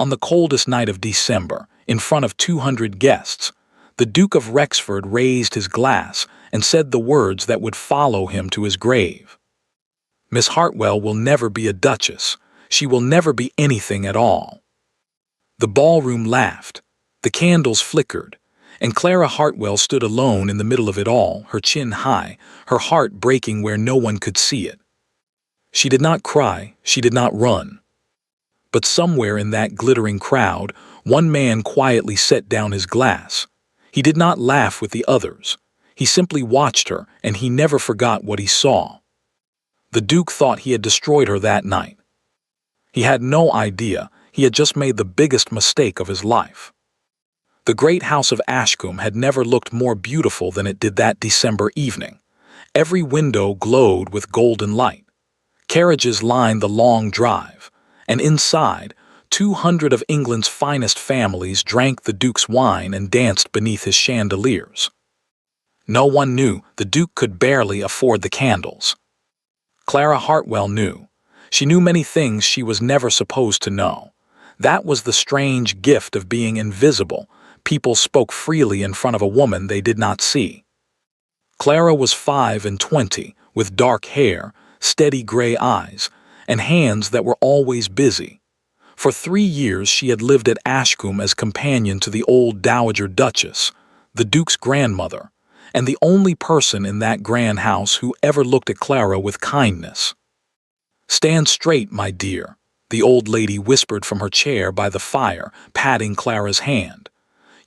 On the coldest night of December, in front of 200 guests, the Duke of Rexford raised his glass and said the words that would follow him to his grave. Miss Hartwell will never be a duchess. She will never be anything at all. The ballroom laughed. The candles flickered, and Clara Hartwell stood alone in the middle of it all, her chin high, her heart breaking where no one could see it. She did not cry, she did not run. But somewhere in that glittering crowd, one man quietly set down his glass. He did not laugh with the others. He simply watched her, and he never forgot what he saw. The Duke thought he had destroyed her that night. He had no idea he had just made the biggest mistake of his life. The great house of Ashcombe had never looked more beautiful than it did that December evening. Every window glowed with golden light. Carriages lined the long drive, and inside, 200 of England's finest families drank the Duke's wine and danced beneath his chandeliers. No one knew the Duke could barely afford the candles. Clara Hartwell knew. She knew many things she was never supposed to know. That was the strange gift of being invisible. People spoke freely in front of a woman they did not see. Clara was 25, with dark hair, steady gray eyes, and hands that were always busy. For 3 years she had lived at Ashcombe as companion to the old Dowager Duchess, the Duke's grandmother, and the only person in that grand house who ever looked at Clara with kindness. "Stand straight, my dear," the old lady whispered from her chair by the fire, patting Clara's hand.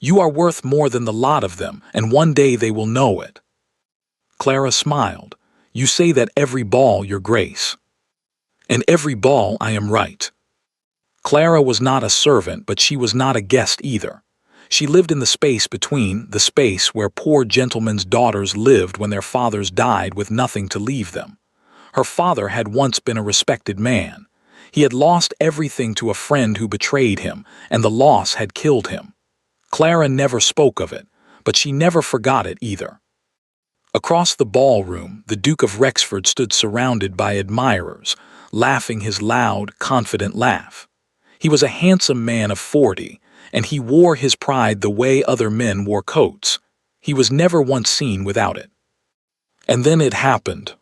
"You are worth more than the lot of them, and one day they will know it." Clara smiled. "You say that every ball, Your Grace." "And every ball I am right." Clara was not a servant, but she was not a guest either. She lived in the space between, the space where poor gentlemen's daughters lived when their fathers died with nothing to leave them. Her father had once been a respected man. He had lost everything to a friend who betrayed him, and the loss had killed him. Clara never spoke of it, but she never forgot it either. Across the ballroom, the Duke of Rexford stood surrounded by admirers, laughing his loud, confident laugh. He was a handsome man of 40, and he wore his pride the way other men wore coats. He was never once seen without it. And then it happened.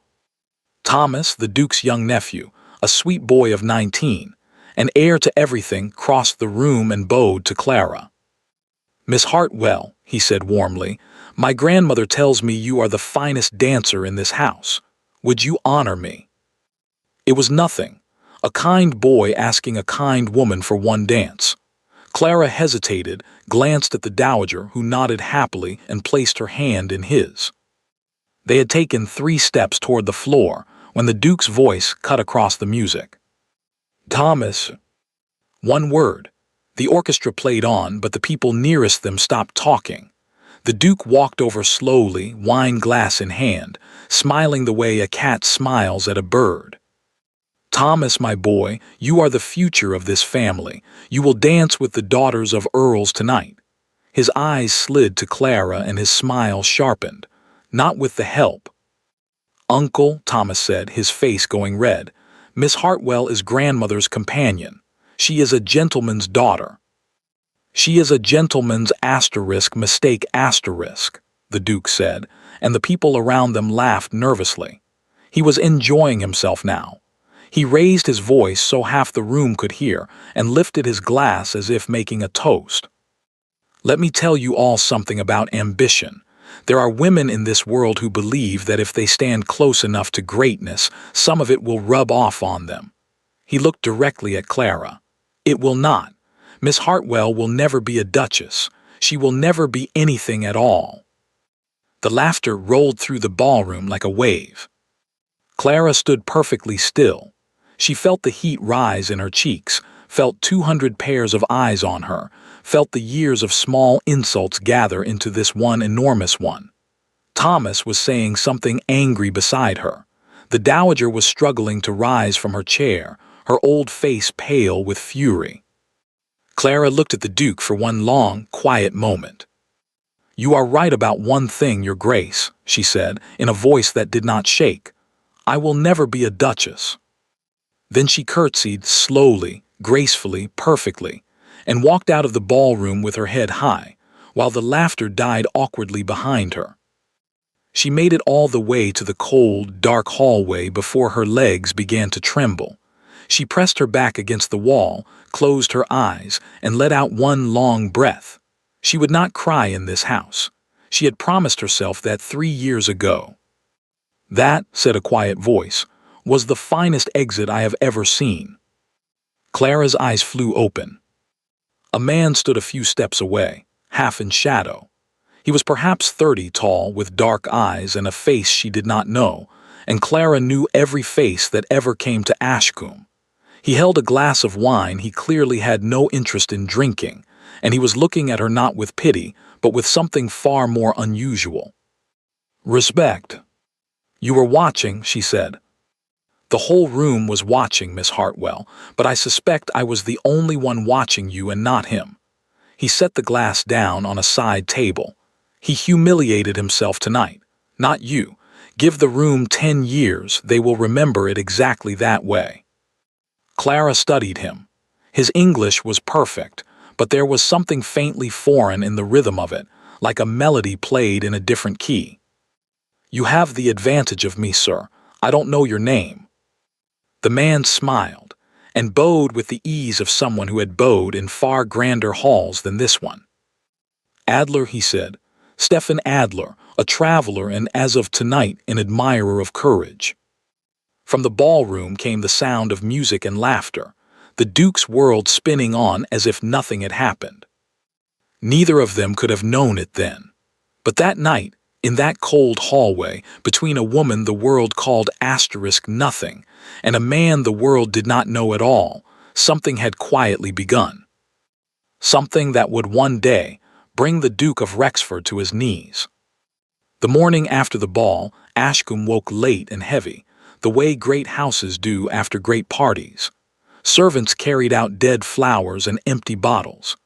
Thomas, the Duke's young nephew, a sweet boy of 19, an heir to everything, crossed the room and bowed to Clara. "Miss Hartwell," he said warmly, "my grandmother tells me you are the finest dancer in this house. Would you honor me?" It was nothing. A kind boy asking a kind woman for one dance. Clara hesitated, glanced at the Dowager, who nodded happily and placed her hand in his. They had taken 3 steps toward the floor when the Duke's voice cut across the music. "Thomas." One word. The orchestra played on, but the people nearest them stopped talking. The Duke walked over slowly, wine glass in hand, smiling the way a cat smiles at a bird. "Thomas, my boy, you are the future of this family. You will dance with the daughters of earls tonight." His eyes slid to Clara and his smile sharpened. "Not with the help." "Uncle," Thomas said, his face going red, "Miss Hartwell is grandmother's companion. She is a gentleman's daughter." "She is a gentleman's mistake," the Duke said, and the people around them laughed nervously. He was enjoying himself now. He raised his voice so half the room could hear and lifted his glass as if making a toast. "Let me tell you all something about ambition. There are women in this world who believe that if they stand close enough to greatness, some of it will rub off on them." He looked directly at Clara. "It will not. Miss Hartwell will never be a duchess. She will never be anything at all." The laughter rolled through the ballroom like a wave. Clara stood perfectly still. She felt the heat rise in her cheeks, felt 200 pairs of eyes on her, felt the years of small insults gather into this one enormous one. Thomas was saying something angry beside her. The Dowager was struggling to rise from her chair, her old face pale with fury. Clara looked at the Duke for one long, quiet moment. "You are right about one thing, Your Grace," she said, in a voice that did not shake. "I will never be a duchess." Then she curtsied slowly, gracefully, perfectly. and walked out of the ballroom with her head high, while the laughter died awkwardly behind her. She made it all the way to the cold, dark hallway before her legs began to tremble. She pressed her back against the wall, closed her eyes, and let out one long breath. She would not cry in this house. She had promised herself that 3 years ago. That, said a quiet voice, was the finest exit I have ever seen. Clara's eyes flew open. A man stood a few steps away, half in shadow. He was perhaps 30 tall, with dark eyes and a face she did not know, and Clara knew every face that ever came to Ashcombe. He held a glass of wine he clearly had no interest in drinking, and he was looking at her not with pity, but with something far more unusual. "Respect." "You were watching," she said. "The whole room was watching, Miss Hartwell, but I suspect I was the only one watching you and not him." He set the glass down on a side table. "He humiliated himself tonight, not you. Give the room 10 years, they will remember it exactly that way." Clara studied him. His English was perfect, but there was something faintly foreign in the rhythm of it, like a melody played in a different key. "You have the advantage of me, sir. I don't know your name." The man smiled, and bowed with the ease of someone who had bowed in far grander halls than this one. "Adler," he said. "Stephen Adler, a traveler and as of tonight an admirer of courage." From the ballroom came the sound of music and laughter, the Duke's world spinning on as if nothing had happened. Neither of them could have known it then. But that night, in that cold hallway, between a woman the world called *nothing, and a man the world did not know at all, something had quietly begun. Something that would one day bring the Duke of Rexford to his knees. The morning after the ball, Ashcombe woke late and heavy, the way great houses do after great parties. Servants carried out dead flowers and empty bottles.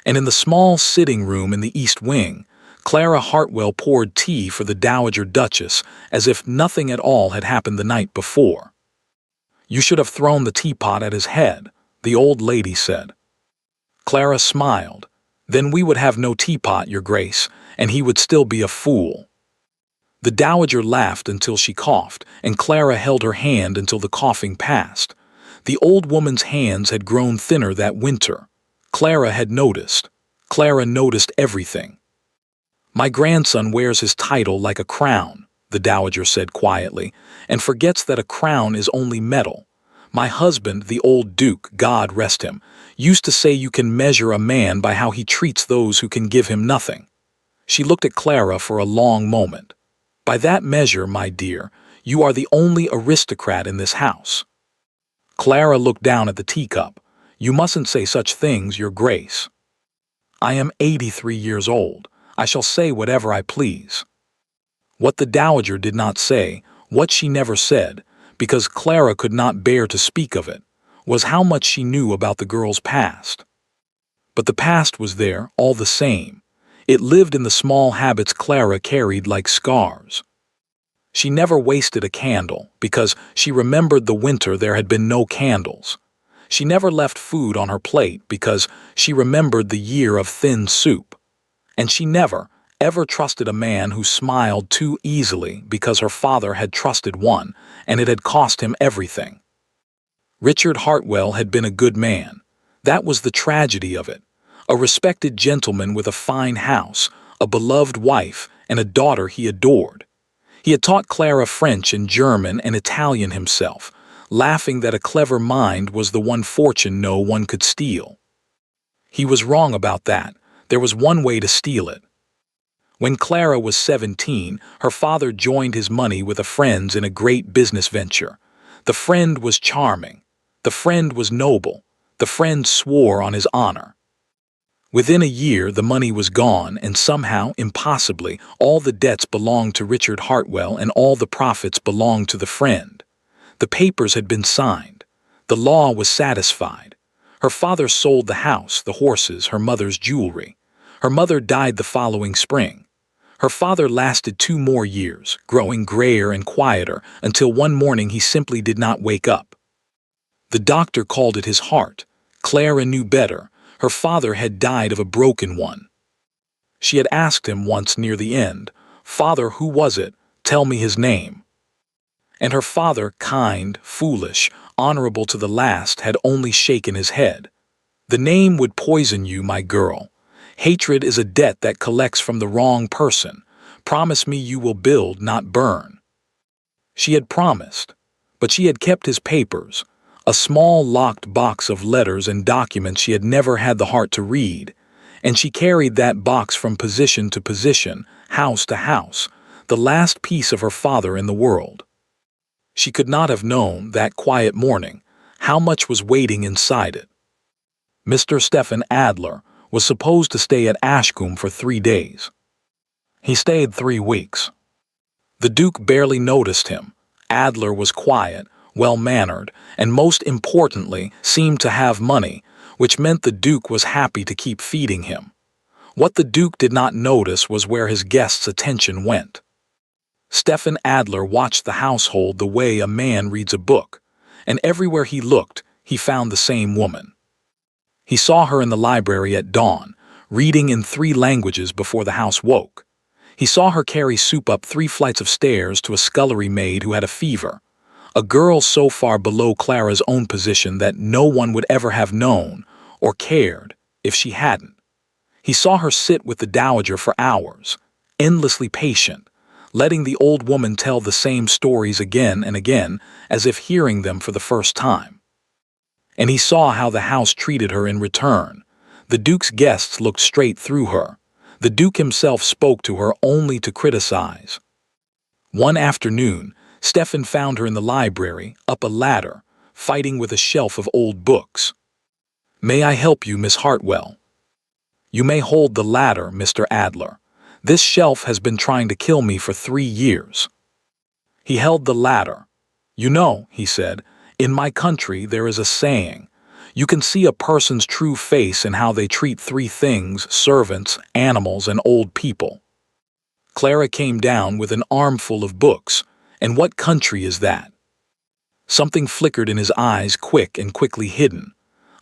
And in the small sitting room in the East Wing, Clara Hartwell poured tea for the Dowager Duchess as if nothing at all had happened the night before. "You should have thrown the teapot at his head," the old lady said. Clara smiled. "Then we would have no teapot, Your Grace, and he would still be a fool." The Dowager laughed until she coughed, and Clara held her hand until the coughing passed. The old woman's hands had grown thinner that winter. Clara had noticed. Clara noticed everything. "My grandson wears his title like a crown," the Dowager said quietly, "and forgets that a crown is only metal. My husband, the old Duke, God rest him, used to say you can measure a man by how he treats those who can give him nothing." She looked at Clara for a long moment. "By that measure, my dear, you are the only aristocrat in this house." Clara looked down at the teacup. "You mustn't say such things, Your Grace." "I am 83 years old. I shall say whatever I please." What the Dowager did not say, what she never said, because Clara could not bear to speak of it, was how much she knew about the girl's past. But the past was there, all the same. It lived in the small habits Clara carried like scars. She never wasted a candle, because she remembered the winter there had been no candles. She never left food on her plate, because she remembered the year of thin soup. And she never, ever trusted a man who smiled too easily because her father had trusted one, and it had cost him everything. Richard Hartwell had been a good man. That was the tragedy of it. A respected gentleman with a fine house, a beloved wife, and a daughter he adored. He had taught Clara French and German and Italian himself, laughing that a clever mind was the one fortune no one could steal. He was wrong about that. There was one way to steal it. When Clara was 17, her father joined his money with a friend's in a great business venture. The friend was charming. The friend was noble. The friend swore on his honor. Within a year, the money was gone, and somehow, impossibly, all the debts belonged to Richard Hartwell and all the profits belonged to the friend. The papers had been signed. The law was satisfied. Her father sold the house, the horses, her mother's jewelry. Her mother died the following spring. Her father lasted 2 more years, growing grayer and quieter, until one morning he simply did not wake up. The doctor called it his heart. Clara knew better. Her father had died of a broken one. She had asked him once near the end, "Father, who was it? Tell me his name." And her father, kind, foolish, honorable to the last, had only shaken his head. "The name would poison you, my girl. Hatred is a debt that collects from the wrong person. Promise me you will build, not burn." She had promised, but she had kept his papers, a small locked box of letters and documents she had never had the heart to read, and she carried that box from position to position, house to house, the last piece of her father in the world. She could not have known, that quiet morning, how much was waiting inside it. Mr. Stephen Adler was supposed to stay at Ashcombe for 3 days. He stayed 3 weeks. The Duke barely noticed him. Adler was quiet, well-mannered, and most importantly, seemed to have money, which meant the Duke was happy to keep feeding him. What the Duke did not notice was where his guests' attention went. Stephen Adler watched the household the way a man reads a book, and everywhere he looked, he found the same woman. He saw her in the library at dawn, reading in 3 languages before the house woke. He saw her carry soup up 3 flights of stairs to a scullery maid who had a fever, a girl so far below Clara's own position that no one would ever have known or cared if she hadn't. He saw her sit with the dowager for hours, endlessly patient, letting the old woman tell the same stories again and again as if hearing them for the first time. And he saw how the house treated her in return. The Duke's guests looked straight through her. The Duke himself spoke to her only to criticize. One afternoon, Stephen found her in the library, up a ladder, fighting with a shelf of old books. "May I help you, Miss Hartwell?" "You may hold the ladder, Mr. Adler. This shelf has been trying to kill me for 3 years." He held the ladder. "You know," he said, "in my country there is a saying. You can see a person's true face in how they treat 3 things: servants, animals, and old people." Clara came down with an armful of books. "And what country is that?" Something flickered in his eyes, quick and quickly hidden.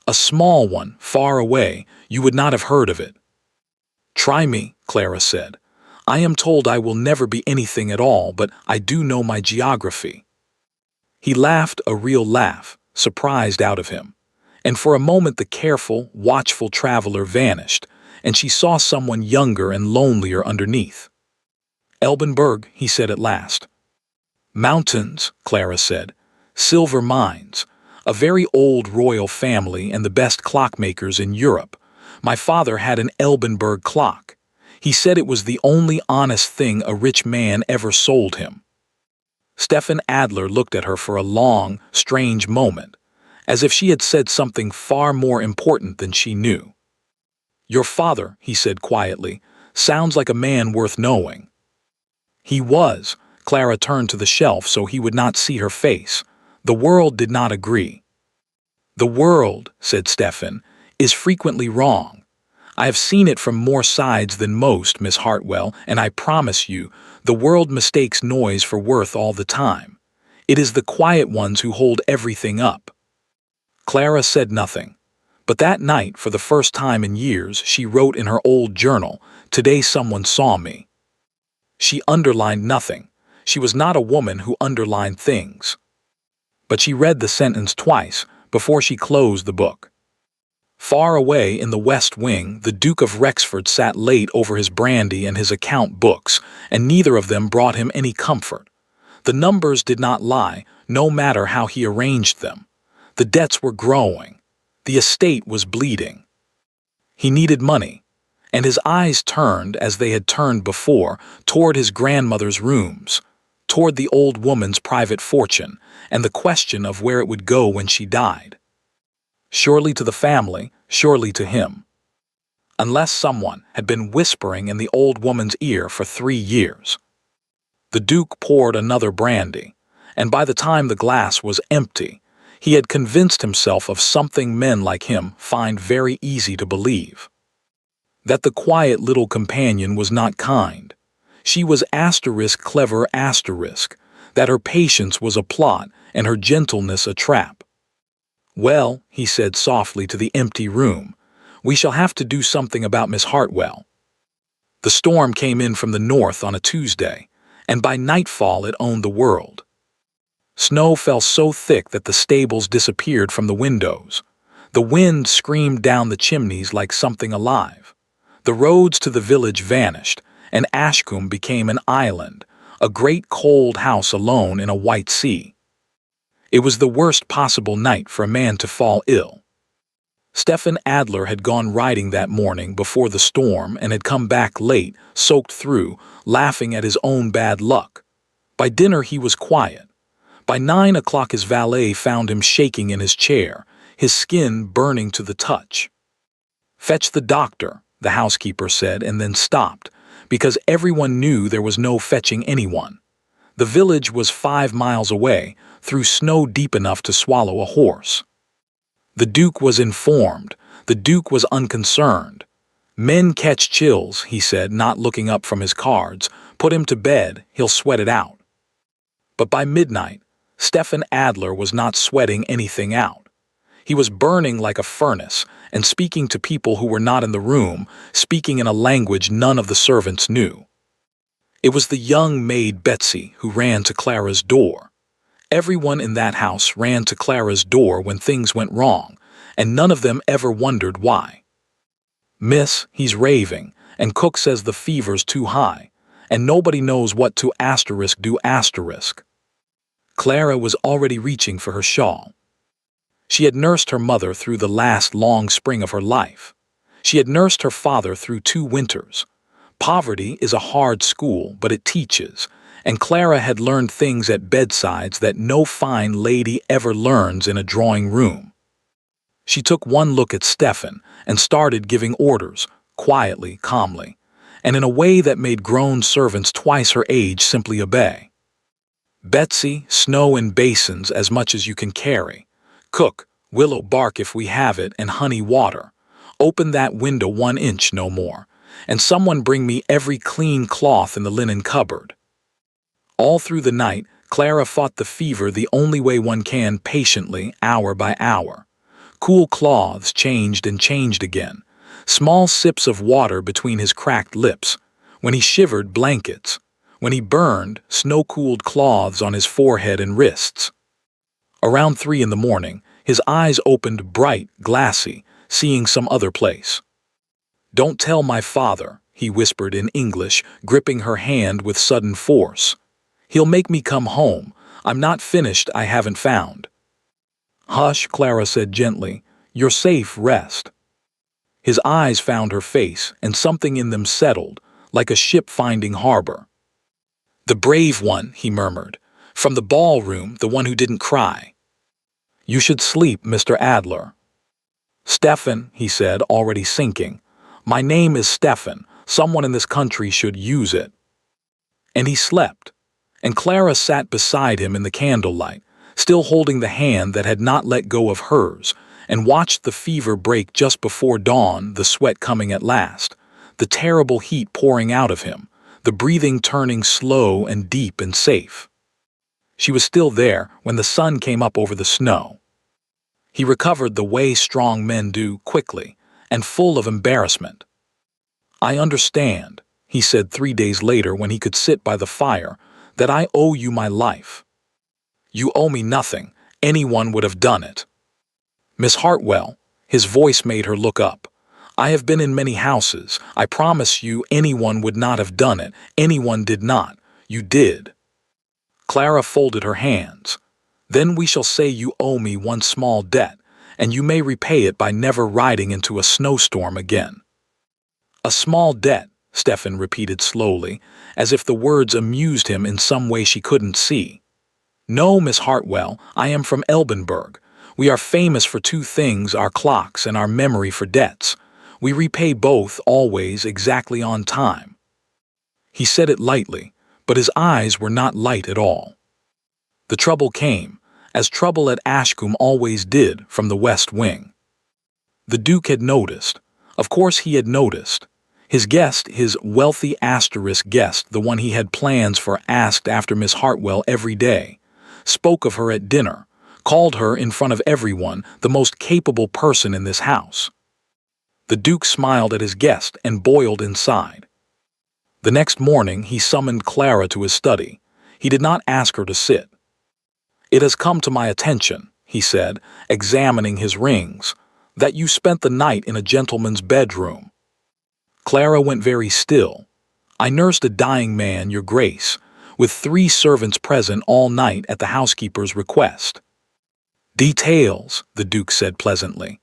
"A small one, far away. You would not have heard of it." "Try me," Clara said. "I am told I will never be anything at all, but I do know my geography." He laughed a real laugh, surprised out of him. And for a moment the careful, watchful traveler vanished, and she saw someone younger and lonelier underneath. "Elbenberg," he said at last. "Mountains," Clara said. "Silver mines. A very old royal family and the best clockmakers in Europe. My father had an Elbenberg clock. He said it was the only honest thing a rich man ever sold him." Stephen Adler looked at her for a long, strange moment, as if she had said something far more important than she knew. "Your father," he said quietly, "sounds like a man worth knowing." He was. Clara turned to the shelf so he would not see her face. The world did not agree. "The world," said Stephen, "is frequently wrong. I have seen it from more sides than most, Miss Hartwell, and I promise you, the world mistakes noise for worth all the time. It is the quiet ones who hold everything up." Clara said nothing, but that night, for the first time in years, she wrote in her old journal, "Today someone saw me." She underlined nothing. She was not a woman who underlined things. But she read the sentence twice before she closed the book. Far away in the West Wing, the Duke of Rexford sat late over his brandy and his account books, and neither of them brought him any comfort. The numbers did not lie, no matter how he arranged them. The debts were growing. The estate was bleeding. He needed money, and his eyes turned, as they had turned before, toward his grandmother's rooms, toward the old woman's private fortune, and the question of where it would go when she died. Surely to the family, surely to him. Unless someone had been whispering in the old woman's ear for 3 years. The Duke poured another brandy, and by the time the glass was empty, he had convinced himself of something men like him find very easy to believe. That the quiet little companion was not kind. She was clever, that her patience was a plot and her gentleness a trap. "Well," he said softly to the empty room, We shall have to do something about Miss Hartwell. The storm came in from the north on a Tuesday, and by nightfall it owned the world. Snow fell so thick that the stables disappeared from the windows. The wind screamed down the chimneys like something alive. The roads to the village vanished, and Ashcombe became an island, a great cold house alone in a white sea. It was the worst possible night for a man to fall ill. Stephen Adler had gone riding that morning before the storm and had come back late, soaked through, laughing at his own bad luck. By dinner he was quiet. By 9 o'clock his valet found him shaking in his chair, his skin burning to the touch. "Fetch the doctor," the housekeeper said, and then stopped, because everyone knew there was no fetching anyone. The village was 5 miles away, through snow deep enough to swallow a horse. The Duke was informed. The Duke was unconcerned. "Men catch chills," he said, not looking up from his cards. "Put him to bed, he'll sweat it out." But by midnight, Stephen Adler was not sweating anything out. He was burning like a furnace and speaking to people who were not in the room, speaking in a language none of the servants knew. It was the young maid Betsy who ran to Clara's door. Everyone in that house ran to Clara's door when things went wrong, and none of them ever wondered why. "Miss, he's raving, and cook says the fever's too high, and nobody knows what to do asterisk." Clara was already reaching for her shawl. She had nursed her mother through the last long spring of her life. She had nursed her father through 2 winters. Poverty is a hard school, but it teaches, and Clara had learned things at bedsides that no fine lady ever learns in a drawing room. She took one look at Stephen and started giving orders, quietly, calmly, and in a way that made grown servants twice her age simply obey. "Betsy, snow in basins as much as you can carry. Cook, willow bark if we have it, and honey water. Open that window 1 inch, no more, and someone bring me every clean cloth in the linen cupboard." All through the night, Clara fought the fever the only way one can, patiently, hour by hour. Cool cloths changed and changed again. Small sips of water between his cracked lips. When he shivered, blankets. When he burned, snow-cooled cloths on his forehead and wrists. Around 3 in the morning, his eyes opened bright, glassy, seeing some other place. "Don't tell my father," he whispered in English, gripping her hand with sudden force. "He'll make me come home. I'm not finished, I haven't found." "Hush," Clara said gently. "You're safe, rest." His eyes found her face, and something in them settled, like a ship finding harbor. "The brave one," he murmured. "From the ballroom, the one who didn't cry." "You should sleep, Mr. Adler." "Stephen," he said, already sinking. "My name is Stephen. Someone in this country should use it." And he slept. And Clara sat beside him in the candlelight, still holding the hand that had not let go of hers, and watched the fever break just before dawn, the sweat coming at last, the terrible heat pouring out of him, the breathing turning slow and deep and safe. She was still there when the sun came up over the snow. He recovered the way strong men do, quickly, and full of embarrassment. "I understand," he said 3 days later when he could sit by the fire, "that I owe you my life." "You owe me nothing. Anyone would have done it." "Miss Hartwell," his voice made her look up. "I have been in many houses. I promise you anyone would not have done it. Anyone did not. You did." Clara folded her hands. "Then we shall say you owe me one small debt, and you may repay it by never riding into a snowstorm again." "A small debt," Stephen repeated slowly, as if the words amused him in some way she couldn't see. "No, Miss Hartwell, I am from Elbenberg. We are famous for 2 things, our clocks and our memory for debts. We repay both, always, exactly on time." He said it lightly, but his eyes were not light at all. The trouble came, as trouble at Ashcombe always did, from the West Wing. The Duke had noticed. Of course he had noticed. His guest, his wealthy asterisk guest, the one he had plans for, asked after Miss Hartwell every day, spoke of her at dinner, called her in front of everyone the most capable person in this house. The Duke smiled at his guest and boiled inside. The next morning he summoned Clara to his study. He did not ask her to sit. "It has come to my attention," he said, examining his rings, "that you spent the night in a gentleman's bedroom." Clara went very still. "I nursed a dying man, your grace, with 3 servants present all night at the housekeeper's request." "Details," the Duke said pleasantly.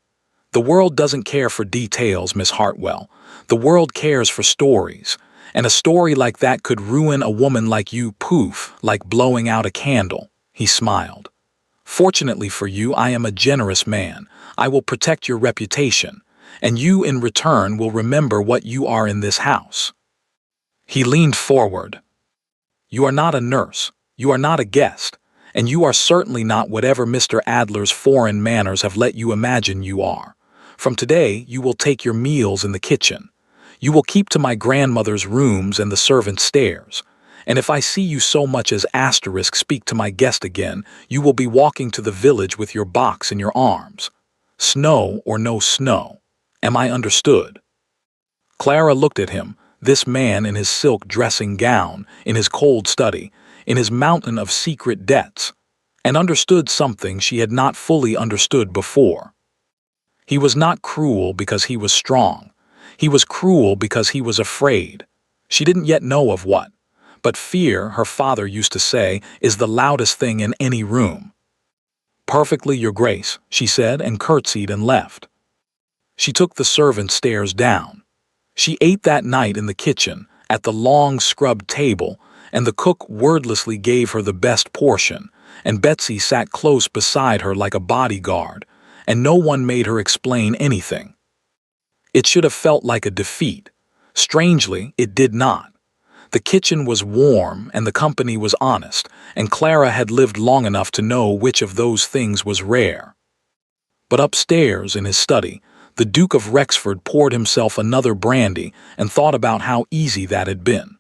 "The world doesn't care for details, Miss Hartwell. The world cares for stories. And a story like that could ruin a woman like you, poof, like blowing out a candle." He smiled. "Fortunately for you, I am a generous man. I will protect your reputation, and you in return will remember what you are in this house." He leaned forward. "You are not a nurse, you are not a guest, and you are certainly not whatever Mr. Adler's foreign manners have let you imagine you are. From today, you will take your meals in the kitchen. You will keep to my grandmother's rooms and the servants' stairs. And if I see you so much as speak to my guest again, you will be walking to the village with your box in your arms. Snow or no snow. Am I understood?" Clara looked at him, this man in his silk dressing gown, in his cold study, in his mountain of secret debts, and understood something she had not fully understood before. He was not cruel because he was strong. He was cruel because he was afraid. She didn't yet know of what. But fear, her father used to say, is the loudest thing in any room. "Perfectly, your grace," she said, and curtsied and left. She took the servants' stairs down. She ate that night in the kitchen, at the long scrubbed table, and the cook wordlessly gave her the best portion, and Betsy sat close beside her like a bodyguard, and no one made her explain anything. It should have felt like a defeat. Strangely, it did not. The kitchen was warm and the company was honest, and Clara had lived long enough to know which of those things was rare. But upstairs in his study, the Duke of Rexford poured himself another brandy and thought about how easy that had been.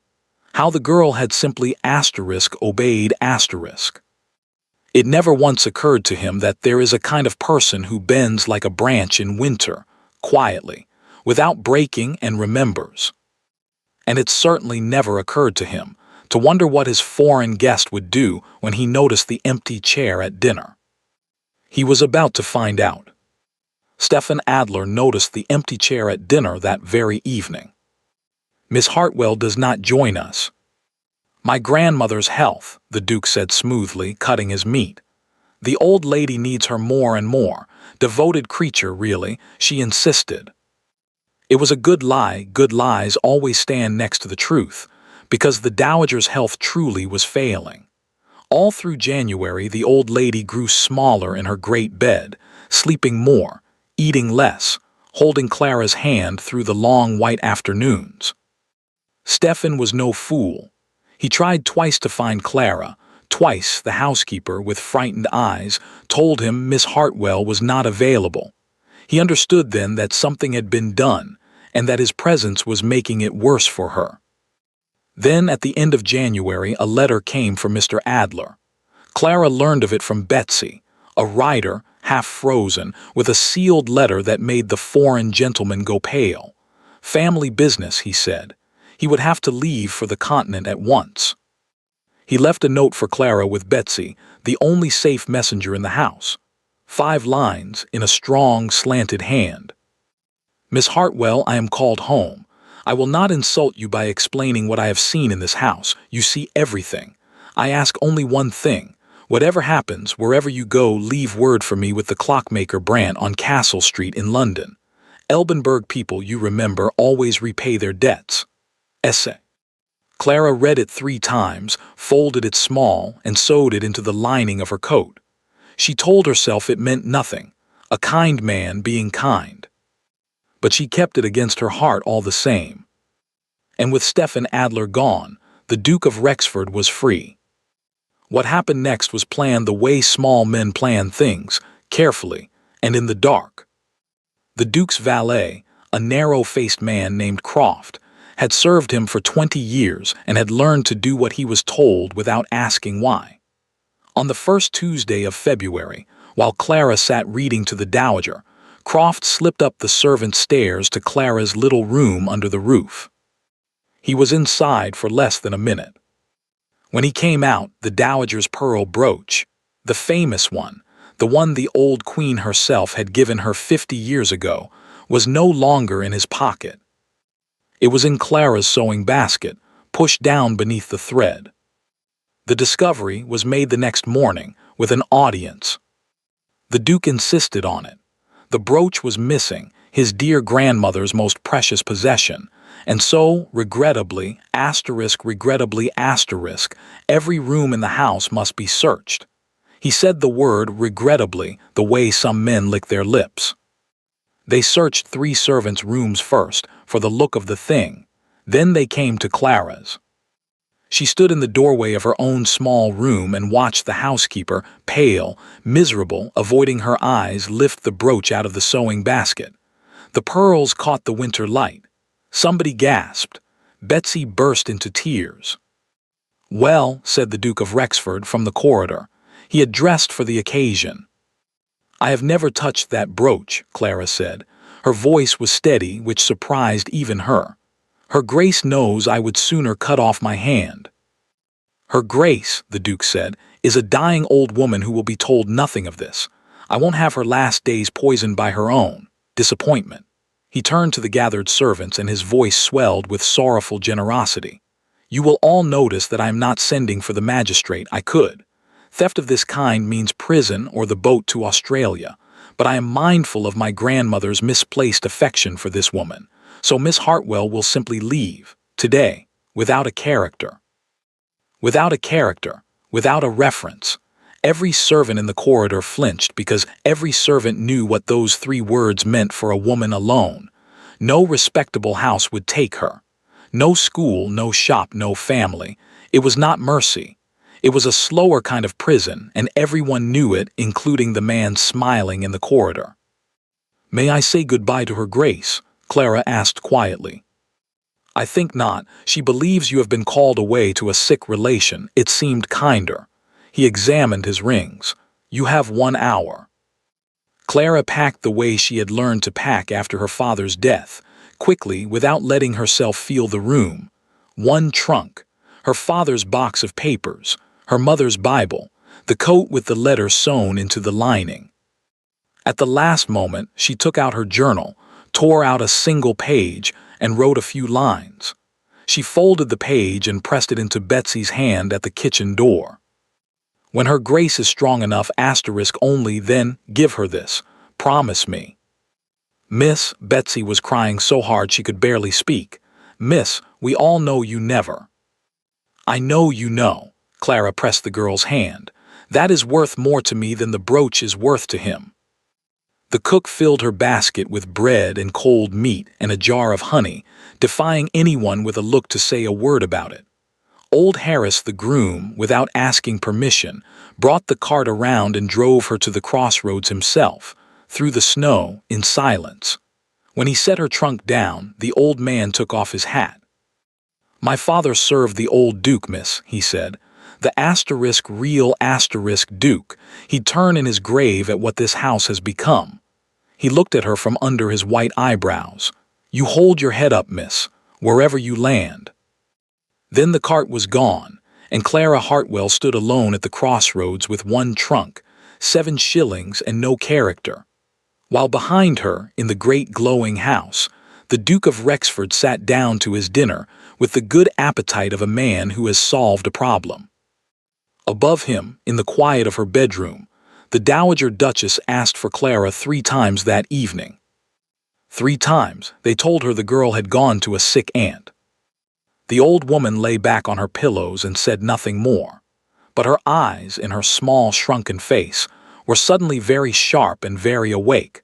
How the girl had simply obeyed asterisk. It never once occurred to him that there is a kind of person who bends like a branch in winter, quietly, without breaking, and remembers. And it certainly never occurred to him to wonder what his foreign guest would do when he noticed the empty chair at dinner. He was about to find out. Stefan Adler noticed the empty chair at dinner that very evening. "Miss Hartwell does not join us." "My grandmother's health," the Duke said smoothly, cutting his meat. "The old lady needs her more and more. Devoted creature, really," she insisted. It was a good lie. Good lies always stand next to the truth, because the dowager's health truly was failing. All through January, the old lady grew smaller in her great bed, sleeping more, eating less, holding Clara's hand through the long white afternoons. Stefan was no fool. He tried twice to find Clara. Twice the housekeeper, with frightened eyes, told him Miss Hartwell was not available. He understood then that something had been done, and that his presence was making it worse for her. Then, at the end of January, a letter came from Mr. Adler. Clara learned of it from Betsy, a writer, half frozen, with a sealed letter that made the foreign gentleman go pale. Family business, he said. He would have to leave for the continent at once. He left a note for Clara with Betsy, the only safe messenger in the house. 5 lines in a strong, slanted hand. "Miss Hartwell, I am called home. I will not insult you by explaining what I have seen in this house. You see everything. I ask only one thing. Whatever happens, wherever you go, leave word for me with the clockmaker Brandt on Castle Street in London. Elbenberg people, you remember, always repay their debts. Essay." Clara read it 3 times, folded it small, and sewed it into the lining of her coat. She told herself it meant nothing, a kind man being kind. But she kept it against her heart all the same. And with Stefan Adler gone, the Duke of Rexford was free. What happened next was planned the way small men plan things, carefully, and in the dark. The Duke's valet, a narrow-faced man named Croft, had served him for 20 years and had learned to do what he was told without asking why. On the first Tuesday of February, while Clara sat reading to the dowager, Croft slipped up the servant stairs to Clara's little room under the roof. He was inside for less than a minute. When he came out, the Dowager's pearl brooch, the famous one, the one the old queen herself had given her 50 years ago, was no longer in his pocket. It was in Clara's sewing basket, pushed down beneath the thread. The discovery was made the next morning, with an audience. The Duke insisted on it. The brooch was missing, his dear grandmother's most precious possession, and so, regrettably, every room in the house must be searched. He said the word regrettably the way some men lick their lips. They searched 3 servants' rooms first, for the look of the thing. Then they came to Clara's. She stood in the doorway of her own small room and watched the housekeeper, pale, miserable, avoiding her eyes, lift the brooch out of the sewing basket. The pearls caught the winter light. Somebody gasped. Betsy burst into tears. "Well," said the Duke of Rexford from the corridor. He had dressed for the occasion. "I have never touched that brooch," Clara said. Her voice was steady, which surprised even her. "Her Grace knows I would sooner cut off my hand." "Her Grace," the Duke said, "is a dying old woman who will be told nothing of this. I won't have her last days poisoned by her own disappointment." He turned to the gathered servants and his voice swelled with sorrowful generosity. "You will all notice that I am not sending for the magistrate. I could. Theft of this kind means prison or the boat to Australia, but I am mindful of my grandmother's misplaced affection for this woman. So Miss Hartwell will simply leave, today, without a character. Without a character, without a reference." Every servant in the corridor flinched because every servant knew what those 3 words meant for a woman alone. No respectable house would take her. No school, no shop, no family. It was not mercy. It was a slower kind of prison, and everyone knew it, including the man smiling in the corridor. "May I say goodbye to her Grace?" Clara asked quietly. "I think not. She believes you have been called away to a sick relation." It seemed kinder. He examined his rings. "You have 1 hour." Clara packed the way she had learned to pack after her father's death, quickly, without letting herself feel the room. 1 trunk, her father's box of papers, her mother's Bible, the coat with the letter sewn into the lining. At the last moment, she took out her journal, tore out a single page, and wrote a few lines. She folded the page and pressed it into Betsy's hand at the kitchen door. "When her Grace is strong enough, only then give her this. Promise me." "Miss," Betsy was crying so hard she could barely speak. "Miss, we all know you never." "I know you know." Clara pressed the girl's hand. "That is worth more to me than the brooch is worth to him." The cook filled her basket with bread and cold meat and a jar of honey, defying anyone with a look to say a word about it. Old Harris, the groom, without asking permission, brought the cart around and drove her to the crossroads himself, through the snow, in silence. When he set her trunk down, the old man took off his hat. "My father served the old Duke, miss," he said. "The real Duke. He'd turn in his grave at what this house has become." He looked at her from under his white eyebrows. "You hold your head up, miss, wherever you land." Then the cart was gone, and Clara Hartwell stood alone at the crossroads with 1 trunk, 7 shillings, and no character. While behind her, in the great glowing house, the Duke of Rexford sat down to his dinner with the good appetite of a man who has solved a problem. Above him, in the quiet of her bedroom, the Dowager Duchess asked for Clara 3 times that evening. 3 times, they told her the girl had gone to a sick aunt. The old woman lay back on her pillows and said nothing more, but her eyes, in her small, shrunken face, were suddenly very sharp and very awake,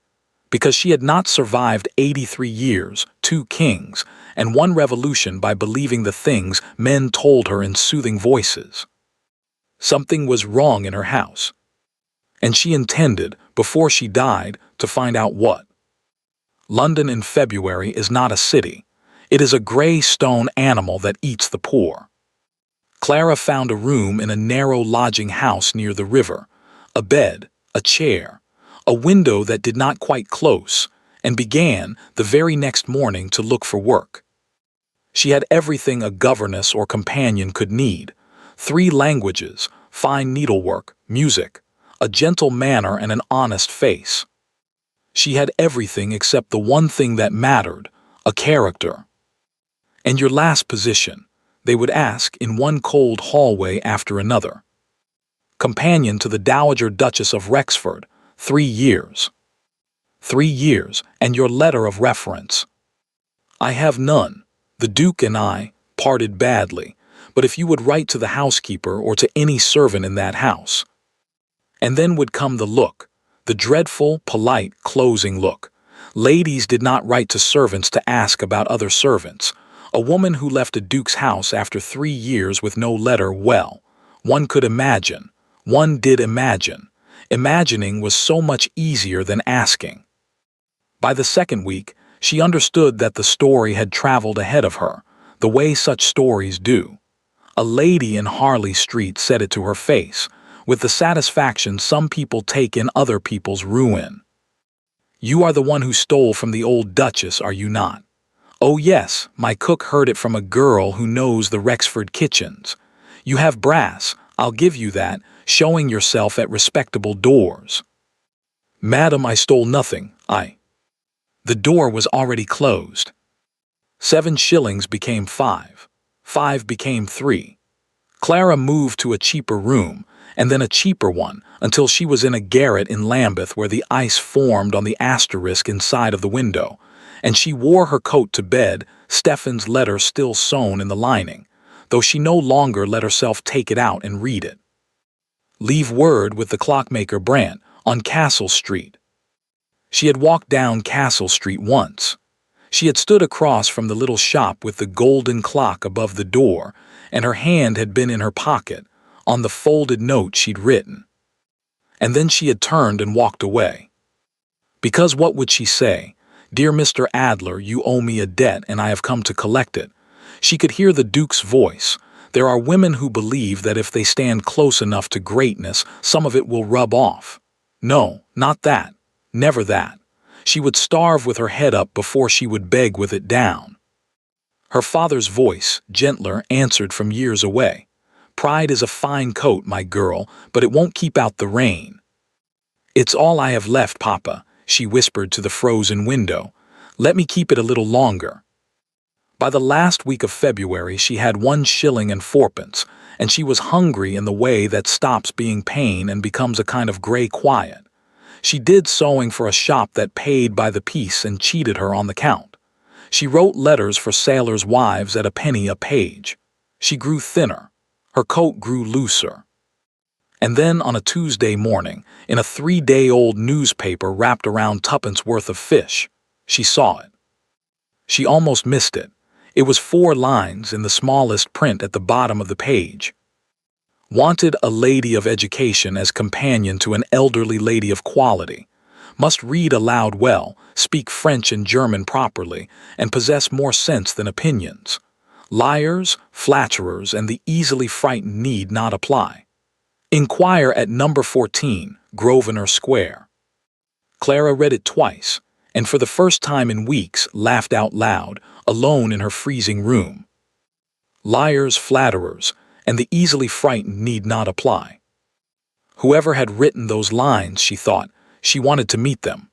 because she had not survived 83 years, 2 kings, and 1 revolution by believing the things men told her in soothing voices. Something was wrong in her house, and she intended, before she died, to find out what. London in February is not a city. It is a gray stone animal that eats the poor. Clara found a room in a narrow lodging house near the river, a bed, a chair, a window that did not quite close, and began, the very next morning, to look for work. She had everything a governess or companion could need: 3 languages, fine needlework, music, a gentle manner, and an honest face. She had everything except the one thing that mattered: a character. "And your last position?" they would ask in one cold hallway after another. "Companion to the Dowager Duchess of Rexford, 3 years. 3 years, and your letter of reference?" "I have none. The Duke and I parted badly, but if you would write to the housekeeper or to any servant in that house." And then would come the look, the dreadful, polite, closing look. Ladies did not write to servants to ask about other servants. A woman who left a duke's house after 3 years with no letter, well, one could imagine. One did imagine. Imagining was so much easier than asking. By the second week, she understood that the story had traveled ahead of her, the way such stories do. A lady in Harley Street said it to her face, with the satisfaction some people take in other people's ruin. "You are the one who stole from the old Duchess, are you not?" "Oh yes, my cook heard it from a girl who knows the Rexford kitchens." "You have brass, I'll give you that, showing yourself at respectable doors." "Madam, I stole nothing, The door was already closed. 7 shillings became 5. 5 became 3. Clara moved to a cheaper room, and then a cheaper one, until she was in a garret in Lambeth where the ice formed on the asterisk inside of the window, and she wore her coat to bed, Stephen's letter still sewn in the lining, though she no longer let herself take it out and read it. "Leave word with the clockmaker Brant, on Castle Street." She had walked down Castle Street once. She had stood across from the little shop with the golden clock above the door, and her hand had been in her pocket, on the folded note she'd written. And then she had turned and walked away. Because what would she say? "Dear Mr. Adler, you owe me a debt and I have come to collect it." She could hear the Duke's voice. There are women who believe that if they stand close enough to greatness, some of it will rub off. No, not that. Never that. She would starve with her head up before she would beg with it down. Her father's voice, gentler, answered from years away. "Pride is a fine coat, my girl, but it won't keep out the rain." "It's all I have left, Papa," she whispered to the frozen window. "Let me keep it a little longer." By the last week of February she had 1 shilling and 4pence, and she was hungry in the way that stops being pain and becomes a kind of grey quiet. She did sewing for a shop that paid by the piece and cheated her on the count. She wrote letters for sailors' wives at a penny a page. She grew thinner. Her coat grew looser. And then on a Tuesday morning, in a 3-day-old newspaper wrapped around 2pence worth of fish, she saw it. She almost missed it. It was 4 lines in the smallest print at the bottom of the page. "Wanted a lady of education as companion to an elderly lady of quality. Must read aloud well, speak French and German properly, and possess more sense than opinions. Liars, flatterers, and the easily frightened need not apply. Inquire at number 14, Grosvenor Square." Clara read it twice, and for the first time in weeks laughed out loud, alone in her freezing room. Liars, flatterers, and the easily frightened need not apply. Whoever had written those lines, she thought, she wanted to meet them.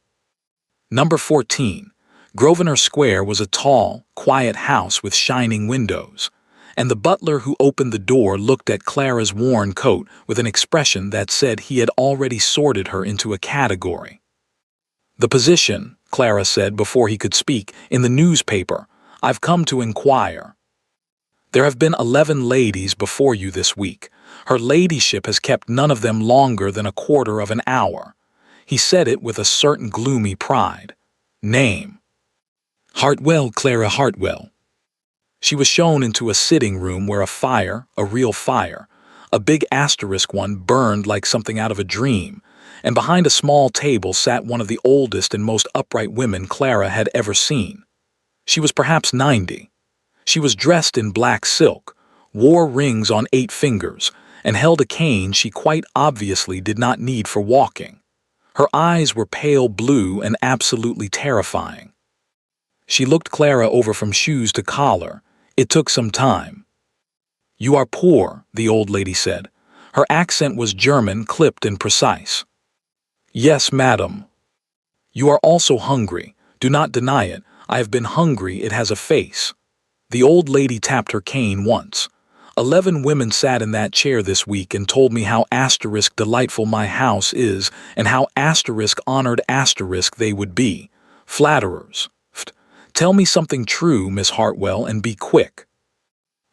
Number 14, Grosvenor Square, was a tall, quiet house with shining windows, and the butler who opened the door looked at Clara's worn coat with an expression that said he had already sorted her into a category. "The position," Clara said before he could speak, "in the newspaper. I've come to inquire." "There have been 11 ladies before you this week. Her ladyship has kept none of them longer than a quarter of an hour." He said it with a certain gloomy pride. "Name?" "Hartwell, Clara Hartwell." She was shown into a sitting room where a fire, a real fire, a big asterisk one, burned like something out of a dream, and behind a small table sat one of the oldest and most upright women Clara had ever seen. She was perhaps 90. She was dressed in black silk, wore rings on 8 fingers, and held a cane she quite obviously did not need for walking. Her eyes were pale blue and absolutely terrifying. She looked Clara over from shoes to collar. It took some time. "You are poor," the old lady said. Her accent was German, clipped and precise. "Yes, madam." "You are also hungry. Do not deny it. I have been hungry. It has a face." The old lady tapped her cane once. 11 women sat in that chair this week and told me how delightful my house is and how honored they would be. Flatterers. Tell me something true, Miss Hartwell, and be quick.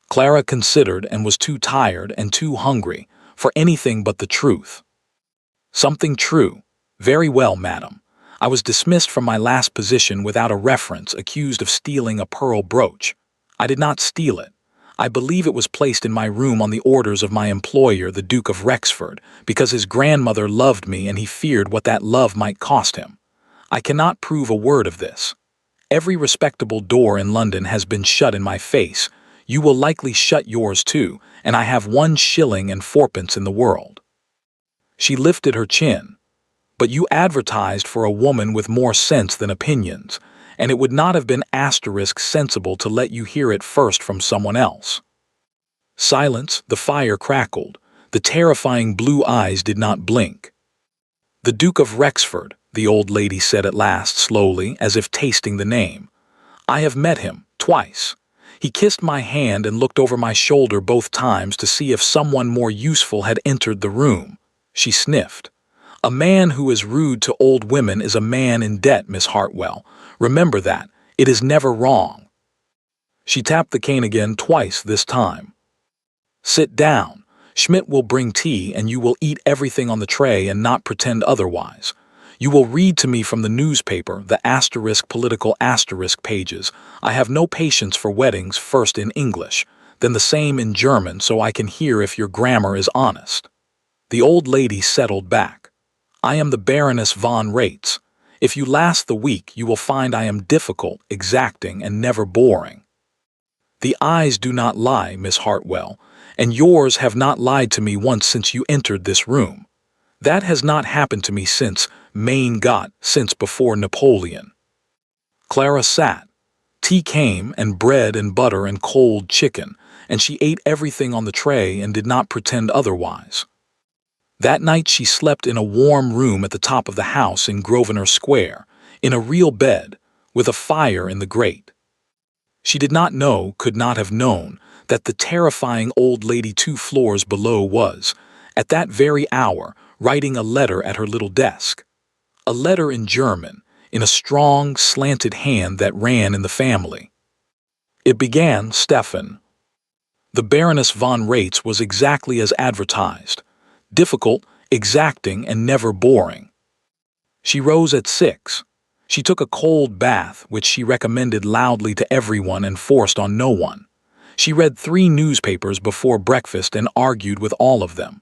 Clara considered and was too tired and too hungry for anything but the truth. "Something true. Very well, madam. I was dismissed from my last position without a reference, accused of stealing a pearl brooch. I did not steal it. I believe it was placed in my room on the orders of my employer, the Duke of Rexford, because his grandmother loved me and he feared what that love might cost him. I cannot prove a word of this. Every respectable door in London has been shut in my face. You will likely shut yours too, and I have 1 shilling and 4pence in the world." She lifted her chin. "But you advertised for a woman with more sense than opinions, and it would not have been sensible to let you hear it first from someone else." Silence. The fire crackled. The terrifying blue eyes did not blink. "The Duke of Rexford," the old lady said at last slowly, as if tasting the name. "I have met him, twice. He kissed my hand and looked over my shoulder both times to see if someone more useful had entered the room." She sniffed. "A man who is rude to old women is a man in debt, Miss Hartwell. Remember that. It is never wrong." She tapped the cane again, twice this time. "Sit down. Schmidt will bring tea and you will eat everything on the tray and not pretend otherwise. You will read to me from the newspaper, the political pages. I have no patience for weddings, first in English, then the same in German, so I can hear if your grammar is honest." The old lady settled back. "I am the Baroness von Rates. If you last the week, you will find I am difficult, exacting, and never boring. The eyes do not lie, Miss Hartwell, and yours have not lied to me once since you entered this room. That has not happened to me since since before Napoleon." Clara sat. Tea came, and bread and butter and cold chicken, and she ate everything on the tray and did not pretend otherwise. That night she slept in a warm room at the top of the house in Grosvenor Square, in a real bed, with a fire in the grate. She did not know, could not have known, that the terrifying old lady 2 floors below was, at that very hour, writing a letter at her little desk. A letter in German, in a strong, slanted hand that ran in the family. It began, "Stefan." The Baroness von Rates was exactly as advertised. Difficult, exacting, and never boring. She rose at 6. She took a cold bath, which she recommended loudly to everyone and forced on no one. She read 3 newspapers before breakfast and argued with all of them.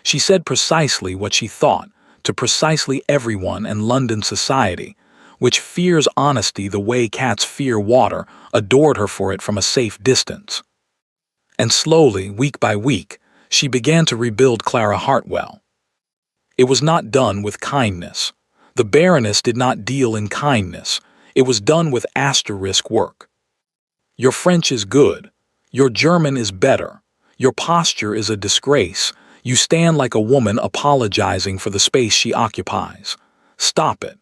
She said precisely what she thought, to precisely everyone and London society, which fears honesty the way cats fear water, adored her for it from a safe distance. And slowly, week by week, she began to rebuild Clara Hartwell. It was not done with kindness. The Baroness did not deal in kindness. It was done with work. "Your French is good. Your German is better. Your posture is a disgrace. You stand like a woman apologizing for the space she occupies. Stop it.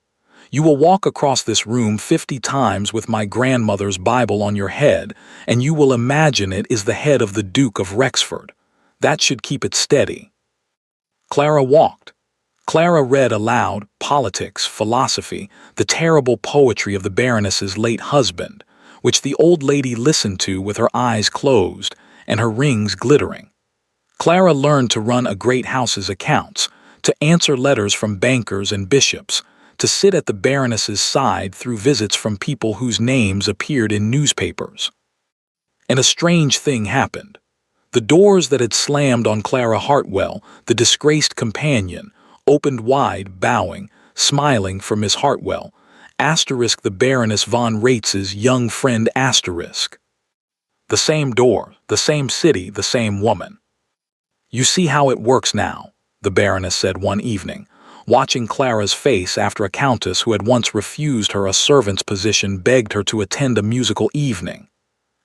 You will walk across this room 50 times with my grandmother's Bible on your head, and you will imagine it is the head of the Duke of Rexford. That should keep it steady." Clara walked. Clara read aloud politics, philosophy, the terrible poetry of the Baroness's late husband, which the old lady listened to with her eyes closed and her rings glittering. Clara learned to run a great house's accounts, to answer letters from bankers and bishops, to sit at the Baroness's side through visits from people whose names appeared in newspapers. And a strange thing happened. The doors that had slammed on Clara Hartwell, the disgraced companion, opened wide, bowing, smiling for Miss Hartwell, the Baroness von Rates's young friend *. The same door, the same city, the same woman. "You see how it works now," the Baroness said one evening. watching Clara's face after a countess who had once refused her a servant's position begged her to attend a musical evening.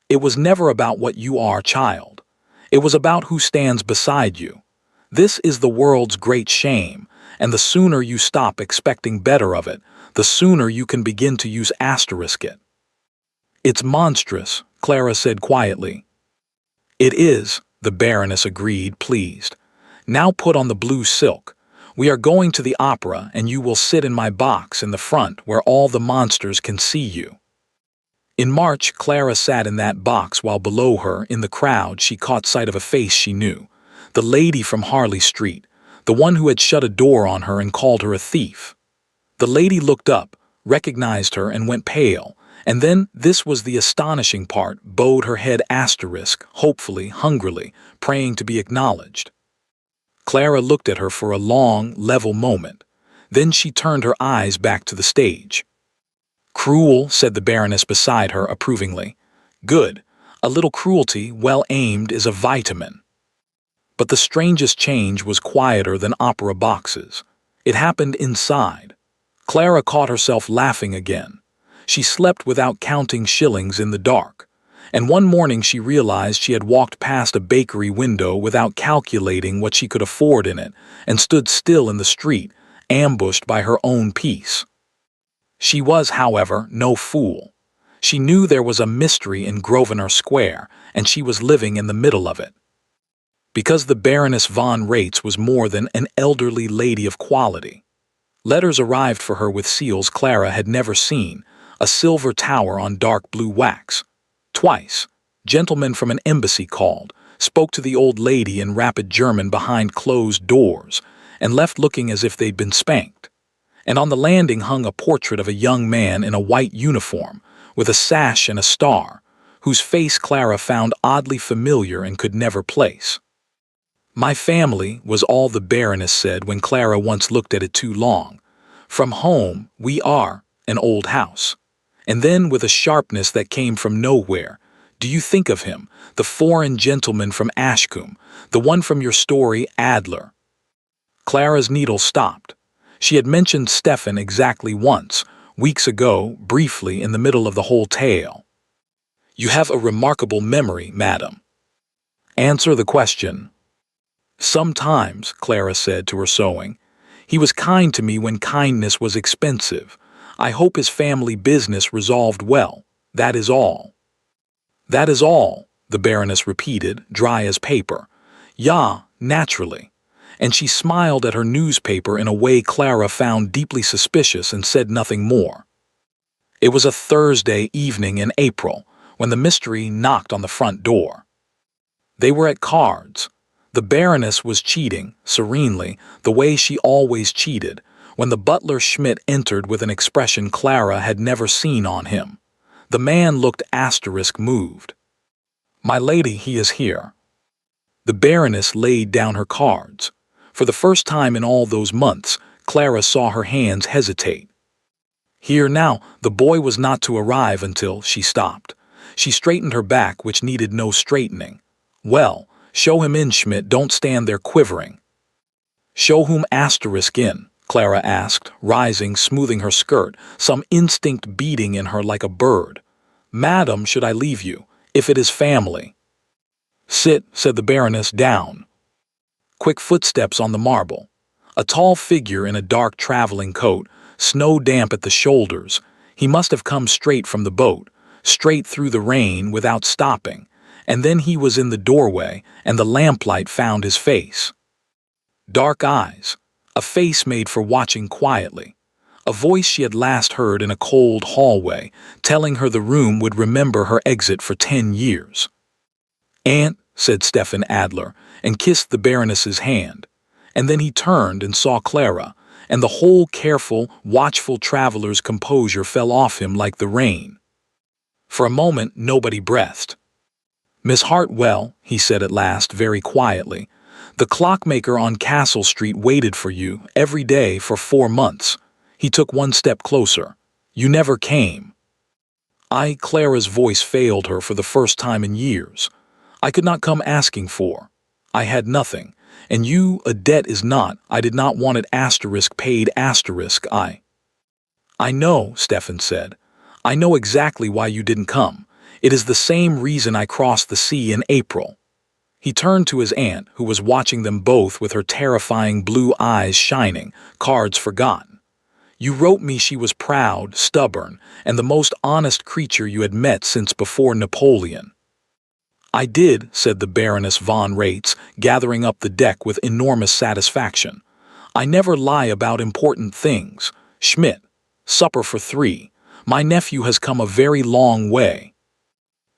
It was never about what you are, child. It was about who stands beside you. This is the world's great shame, and the sooner you stop expecting better of it, the sooner you can begin to use it. It's monstrous, Clara said quietly. It is, the Baroness agreed, pleased. Now put on the blue silk. We are going to the opera, and you will sit in my box in the front where all the monsters can see you. In March, Clara sat in that box while below her, in the crowd, she caught sight of a face she knew. The lady from Harley Street, the one who had shut a door on her and called her a thief. The lady looked up, recognized her, and went pale, and then, this was the astonishing part, bowed her head hopefully, hungrily, praying to be acknowledged. Clara looked at her for a long, level moment. Then she turned her eyes back to the stage. Cruel, said the Baroness beside her approvingly. Good. A little cruelty, well aimed, is a vitamin. But the strangest change was quieter than opera boxes. It happened inside. Clara caught herself laughing again. She slept without counting shillings in the dark. And one morning she realized she had walked past a bakery window without calculating what she could afford in it, and stood still in the street, ambushed by her own peace. She was, however, no fool. She knew there was a mystery in Grosvenor Square, and she was living in the middle of it. Because the Baroness von Rates was more than an elderly lady of quality. Letters arrived for her with seals Clara had never seen, a silver tower on dark blue wax. Twice, gentlemen from an embassy called, spoke to the old lady in rapid German behind closed doors, and left looking as if they'd been spanked. And on the landing hung a portrait of a young man in a white uniform, with a sash and a star, whose face Clara found oddly familiar and could never place. My family, was all the Baroness said when Clara once looked at it too long. From home, we are an old house. And then, with a sharpness that came from nowhere, do you think of him, the foreign gentleman from Ashcombe, the one from your story, Adler? Clara's needle stopped. She had mentioned Stefan exactly once, weeks ago, briefly, in the middle of the whole tale. You have a remarkable memory, madam. Answer the question. Sometimes, Clara said to her sewing. He was kind to me when kindness was expensive. I hope his family business resolved well. That is all. That is all, the Baroness repeated, dry as paper. Ja, naturally. And she smiled at her newspaper in a way Clara found deeply suspicious and said nothing more. It was a Thursday evening in April when the mystery knocked on the front door. They were at cards. The Baroness was cheating, serenely, the way she always cheated, when the butler Schmidt entered with an expression Clara had never seen on him. The man looked *moved. My lady, he is here. The Baroness laid down her cards. For the first time in all those months, Clara saw her hands hesitate. Here now, the boy was not to arrive until she stopped. She straightened her back, which needed no straightening. Well, show him in, Schmidt, don't stand there quivering. Show whom in? Clara asked, rising, smoothing her skirt, some instinct beating in her like a bird. Madam, should I leave you, if it is family? Sit, said the Baroness, down. Quick footsteps on the marble. A tall figure in a dark traveling coat, snow-damp at the shoulders. He must have come straight from the boat, straight through the rain without stopping, and then he was in the doorway, and the lamplight found his face. Dark eyes, a face made for watching quietly, a voice she had last heard in a cold hallway, telling her the room would remember her exit for 10 years. Aunt, said Stefan Adler, and kissed the Baroness's hand. And then he turned and saw Clara, and the whole careful, watchful traveler's composure fell off him like the rain. For a moment, nobody breathed. Miss Hartwell, he said at last, very quietly, the clockmaker on Castle Street waited for you every day for 4 months. He took one step closer. You never came. Clara's voice failed her for the first time in years. I could not come asking for. I had nothing, And you, a debt is not, I did not want it paid I know, Stefan said. I know exactly why you didn't come. It is the same reason I crossed the sea in April. He turned to his aunt, who was watching them both with her terrifying blue eyes shining, cards forgotten. You wrote me she was proud, stubborn, and the most honest creature you had met since before Napoleon. I did, said the Baroness von Rates, gathering up the deck with enormous satisfaction. I never lie about important things. Schmidt, supper for 3. My nephew has come a very long way.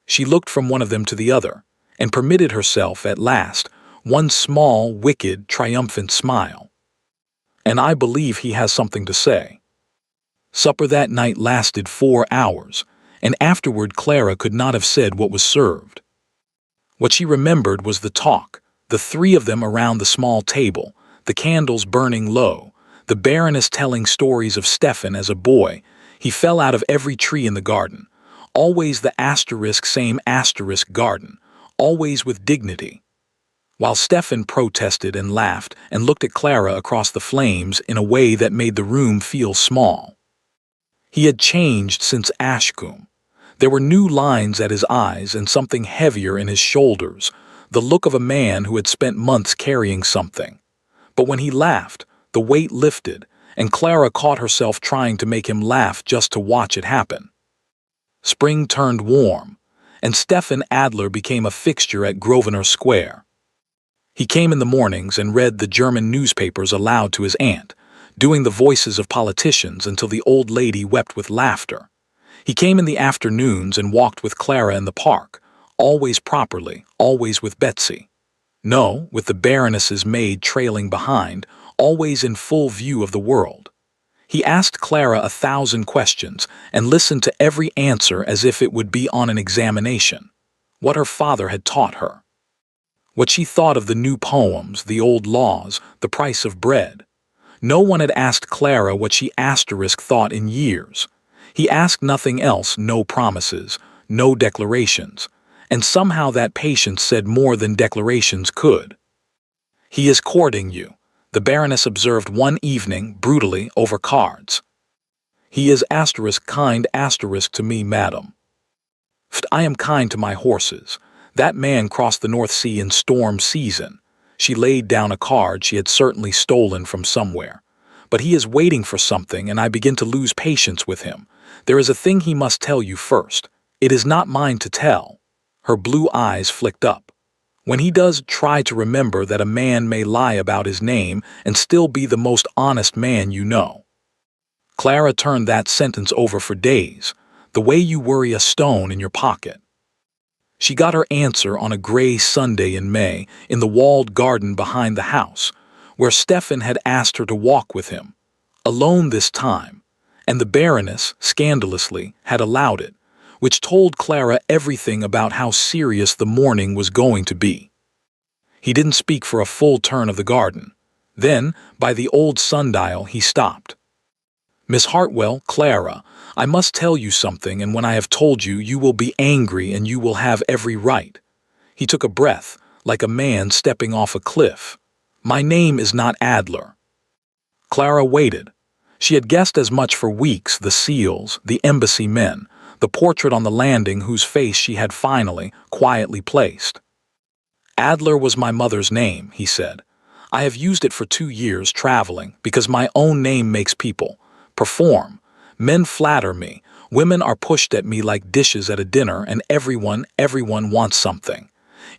She looked from one of them to the other, and permitted herself, at last, one small, wicked, triumphant smile. And I believe he has something to say. Supper that night lasted 4 hours, and afterward Clara could not have said what was served. What she remembered was the talk, the 3 of them around the small table, the candles burning low, the Baroness telling stories of Stefan as a boy. He fell out of every tree in the garden, always the same garden, always with dignity. While Stefan protested and laughed and looked at Clara across the flames in a way that made the room feel small. He had changed since Ashcombe. There were new lines at his eyes and something heavier in his shoulders, the look of a man who had spent months carrying something. But when he laughed, the weight lifted, and Clara caught herself trying to make him laugh just to watch it happen. Spring turned warm, and Stefan Adler became a fixture at Grosvenor Square. He came in the mornings and read the German newspapers aloud to his aunt, doing the voices of politicians until the old lady wept with laughter. He came in the afternoons and walked with Clara in the park, always properly, always with Betsy. No, with the Baroness's maid trailing behind, always in full view of the world. He asked Clara 1,000 questions and listened to every answer as if it would be on an examination. What her father had taught her. What she thought of the new poems, the old laws, the price of bread. No one had asked Clara what she thought in years. He asked nothing else, no promises, no declarations, and somehow that patience said more than declarations could. He is courting you, the Baroness observed one evening, brutally, over cards. He is kind to me, madam. I am kind to my horses. That man crossed the North Sea in storm season. She laid down a card she had certainly stolen from somewhere. But he is waiting for something, and I begin to lose patience with him. There is a thing he must tell you first. It is not mine to tell. Her blue eyes flicked up. When he does, try to remember that a man may lie about his name and still be the most honest man you know. Clara turned that sentence over for days, the way you worry a stone in your pocket. She got her answer on a gray Sunday in May in the walled garden behind the house, where Stefan had asked her to walk with him, alone this time, and the Baroness, scandalously, had allowed it, which told Clara everything about how serious the morning was going to be. He didn't speak for a full turn of the garden. Then, by the old sundial, he stopped. Miss Hartwell, Clara, I must tell you something, and when I have told you, you will be angry and you will have every right. He took a breath, like a man stepping off a cliff. My name is not Adler. Clara waited. She had guessed as much for weeks, the seals, the embassy men, the portrait on the landing whose face she had finally, quietly placed. Adler was my mother's name, he said. I have used it for 2 years traveling because my own name makes people perform. Men flatter me, women are pushed at me like dishes at a dinner, and everyone wants something.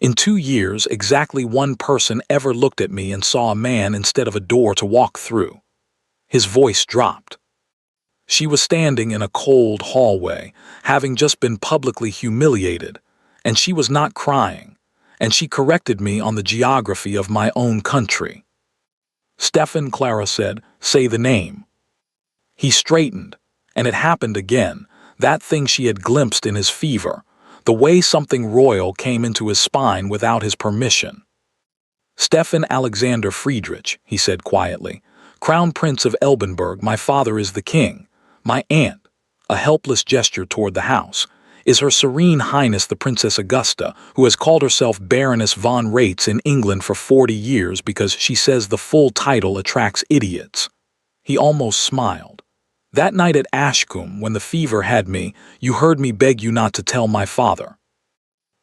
In 2 years, exactly one person ever looked at me and saw a man instead of a door to walk through. His voice dropped. She was standing in a cold hallway, having just been publicly humiliated, and she was not crying, and she corrected me on the geography of my own country. Stefan, Clara said, say the name. He straightened, and it happened again, that thing she had glimpsed in his fever, the way something royal came into his spine without his permission. Stefan Alexander Friedrich, he said quietly, Crown Prince of Elbenberg, my father is the king. My aunt, a helpless gesture toward the house, is Her Serene Highness the Princess Augusta, who has called herself Baroness von Rates in England for 40 years because she says the full title attracts idiots. He almost smiled. That night at Ashcombe, when the fever had me, you heard me beg you not to tell my father.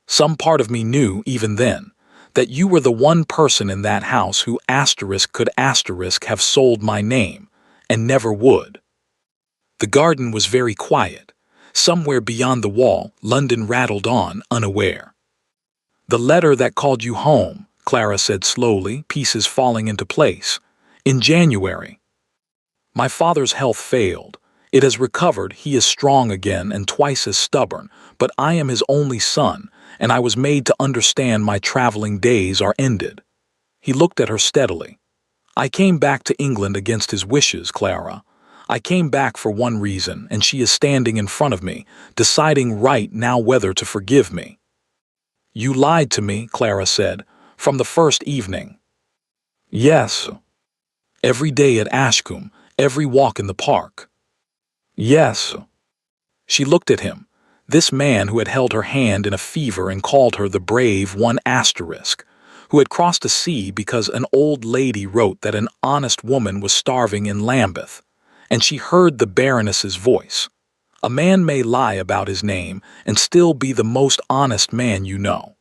Some part of me knew, even then, that you were the one person in that house who could have sold my name, and never would. The garden was very quiet. Somewhere beyond the wall, London rattled on, unaware. The letter that called you home, Clara said slowly, pieces falling into place. In January. My father's health failed. It has recovered, he is strong again and twice as stubborn, but I am his only son, and I was made to understand my traveling days are ended. He looked at her steadily. I came back to England against his wishes, Clara. I came back for one reason, and she is standing in front of me, deciding right now whether to forgive me. You lied to me, Clara said, from the first evening. Yes. Every day at Ashcombe, every walk in the park. Yes. She looked at him, this man who had held her hand in a fever and called her the brave one asterisk, who had crossed a sea because an old lady wrote that an honest woman was starving in Lambeth, and she heard the Baroness's voice. A man may lie about his name and still be the most honest man you know.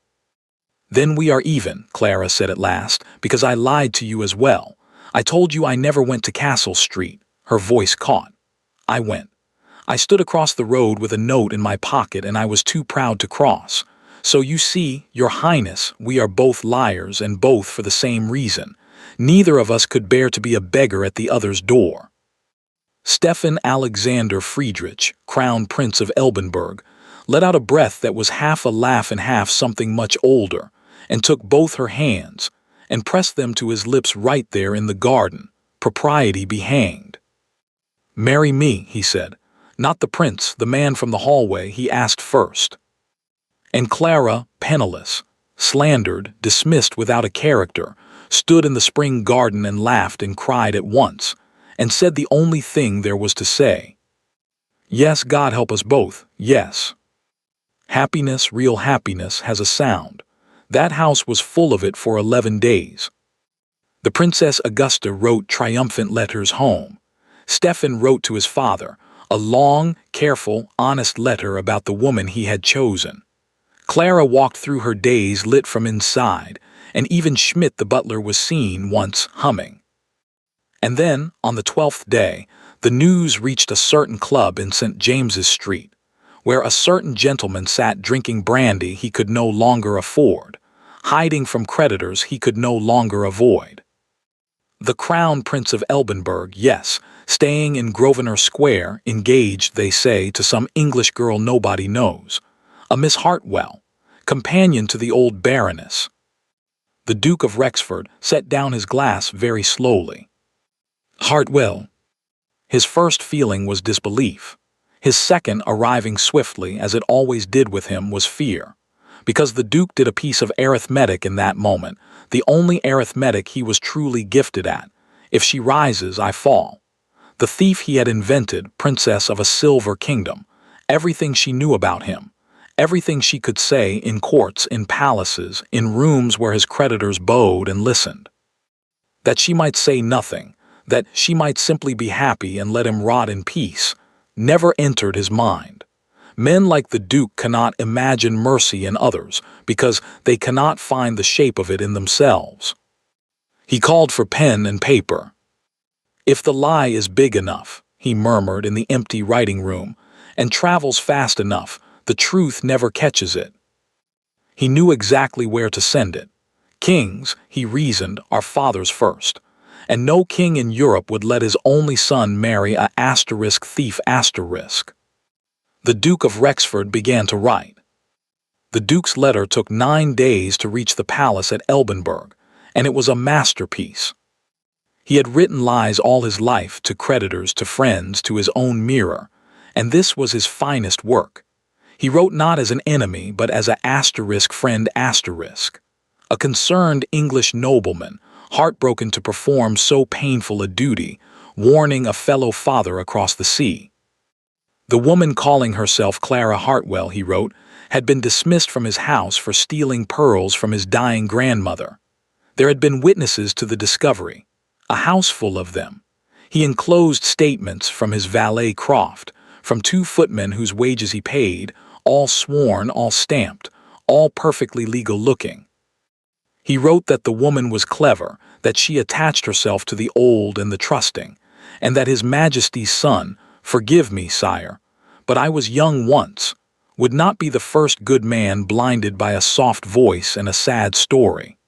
Then we are even, Clara said at last, because I lied to you as well. I told you I never went to Castle Street. Her voice caught. I went. I stood across the road with a note in my pocket and I was too proud to cross. So you see, Your Highness, we are both liars and both for the same reason. Neither of us could bear to be a beggar at the other's door. Stefan Alexander Friedrich, Crown Prince of Elbenberg, let out a breath that was half a laugh and half something much older, and took both her hands, and pressed them to his lips right there in the garden. Propriety be hanged. Marry me, he said. Not the prince, the man from the hallway, he asked first. And Clara, penniless, slandered, dismissed without a character, stood in the spring garden and laughed and cried at once, and said the only thing there was to say. Yes, God help us both, yes. Happiness, real happiness, has a sound. That house was full of it for 11 days. The Princess Augusta wrote triumphant letters home. Stefan wrote to his father, a long, careful, honest letter about the woman he had chosen. Clara walked through her days lit from inside, and even Schmidt the butler was seen once humming. And then, on the 12th day, the news reached a certain club in St. James's Street, where a certain gentleman sat drinking brandy he could no longer afford, hiding from creditors he could no longer avoid. The Crown Prince of Elbenberg, yes, staying in Grosvenor Square, engaged, they say, to some English girl nobody knows, a Miss Hartwell, companion to the old Baroness. The Duke of Rexford set down his glass very slowly. Hartwell. His first feeling was disbelief. His second, arriving swiftly, as it always did with him, was fear. Because the Duke did a piece of arithmetic in that moment, the only arithmetic he was truly gifted at. If she rises, I fall. The thief he had invented, princess of a silver kingdom, everything she knew about him, everything she could say in courts, in palaces, in rooms where his creditors bowed and listened. That she might say nothing, that she might simply be happy and let him rot in peace, never entered his mind. Men like the Duke cannot imagine mercy in others because they cannot find the shape of it in themselves. He called for pen and paper. If the lie is big enough, he murmured in the empty writing room, and travels fast enough, the truth never catches it. He knew exactly where to send it. Kings, he reasoned, are fathers first, and no king in Europe would let his only son marry a thief. The Duke of Rexford began to write. The Duke's letter took 9 days to reach the palace at Elbenberg, and it was a masterpiece. He had written lies all his life, to creditors, to friends, to his own mirror, and this was his finest work. He wrote not as an enemy, but as a friend. A concerned English nobleman, heartbroken to perform so painful a duty, warning a fellow father across the sea. The woman calling herself Clara Hartwell, he wrote, had been dismissed from his house for stealing pearls from his dying grandmother. There had been witnesses to the discovery, a house full of them. He enclosed statements from his valet Croft, from 2 footmen whose wages he paid, all sworn, all stamped, all perfectly legal-looking. He wrote that the woman was clever, that she attached herself to the old and the trusting, and that His Majesty's son, forgive me, sire, but I was young once, would not be the first good man blinded by a soft voice and a sad story.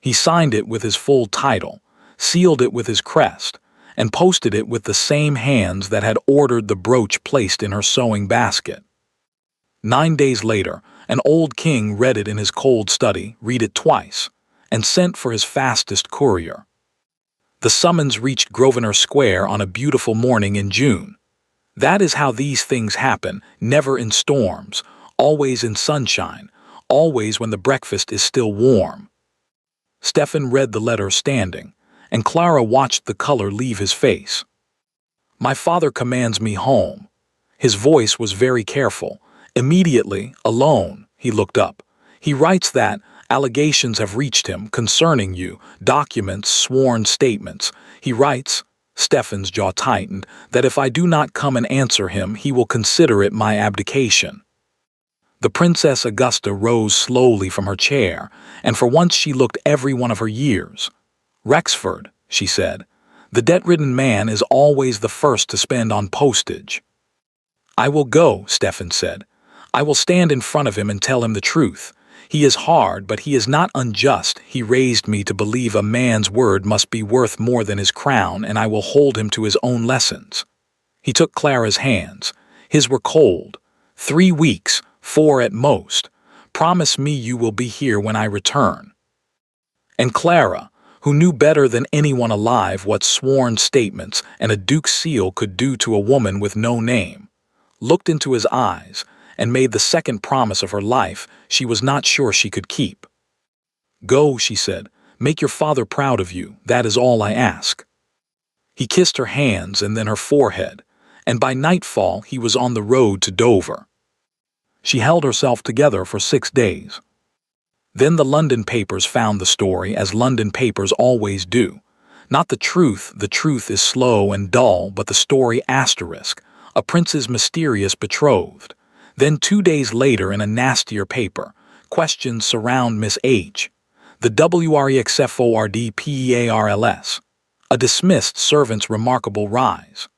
He signed it with his full title, sealed it with his crest, and posted it with the same hands that had ordered the brooch placed in her sewing basket. 9 days later, an old king read it in his cold study, read it twice, and sent for his fastest courier. The summons reached Grosvenor Square on a beautiful morning in June. That is how these things happen, never in storms, always in sunshine, always when the breakfast is still warm. Stephen read the letter standing, and Clara watched the color leave his face. "My father commands me home." His voice was very careful. Immediately, alone, he looked up. "He writes that allegations have reached him concerning you, documents, sworn statements. He writes," Stephen's jaw tightened, "that if I do not come and answer him, he will consider it my abdication." The Princess Augusta rose slowly from her chair, and for once she looked every one of her years. "Rexford," she said, "the debt-ridden man is always the first to spend on postage." "I will go," Stephen said. "I will stand in front of him and tell him the truth. He is hard, but he is not unjust. He raised me to believe a man's word must be worth more than his crown, and I will hold him to his own lessons." He took Clara's hands. His were cold. "3 weeks, 4 at most. Promise me you will be here when I return." And Clara, who knew better than anyone alive what sworn statements and a duke's seal could do to a woman with no name, looked into his eyes and made the second promise of her life she was not sure she could keep. "Go," she said, "make your father proud of you, that is all I ask." He kissed her hands and then her forehead, and by nightfall he was on the road to Dover. She held herself together for 6 days. Then the London papers found the story, as London papers always do. Not the truth is slow and dull, but the story asterisk, a prince's mysterious betrothed. Then 2 days later in a nastier paper, questions surround Miss H. The WREXFORDPEARLS. A dismissed servant's remarkable rise.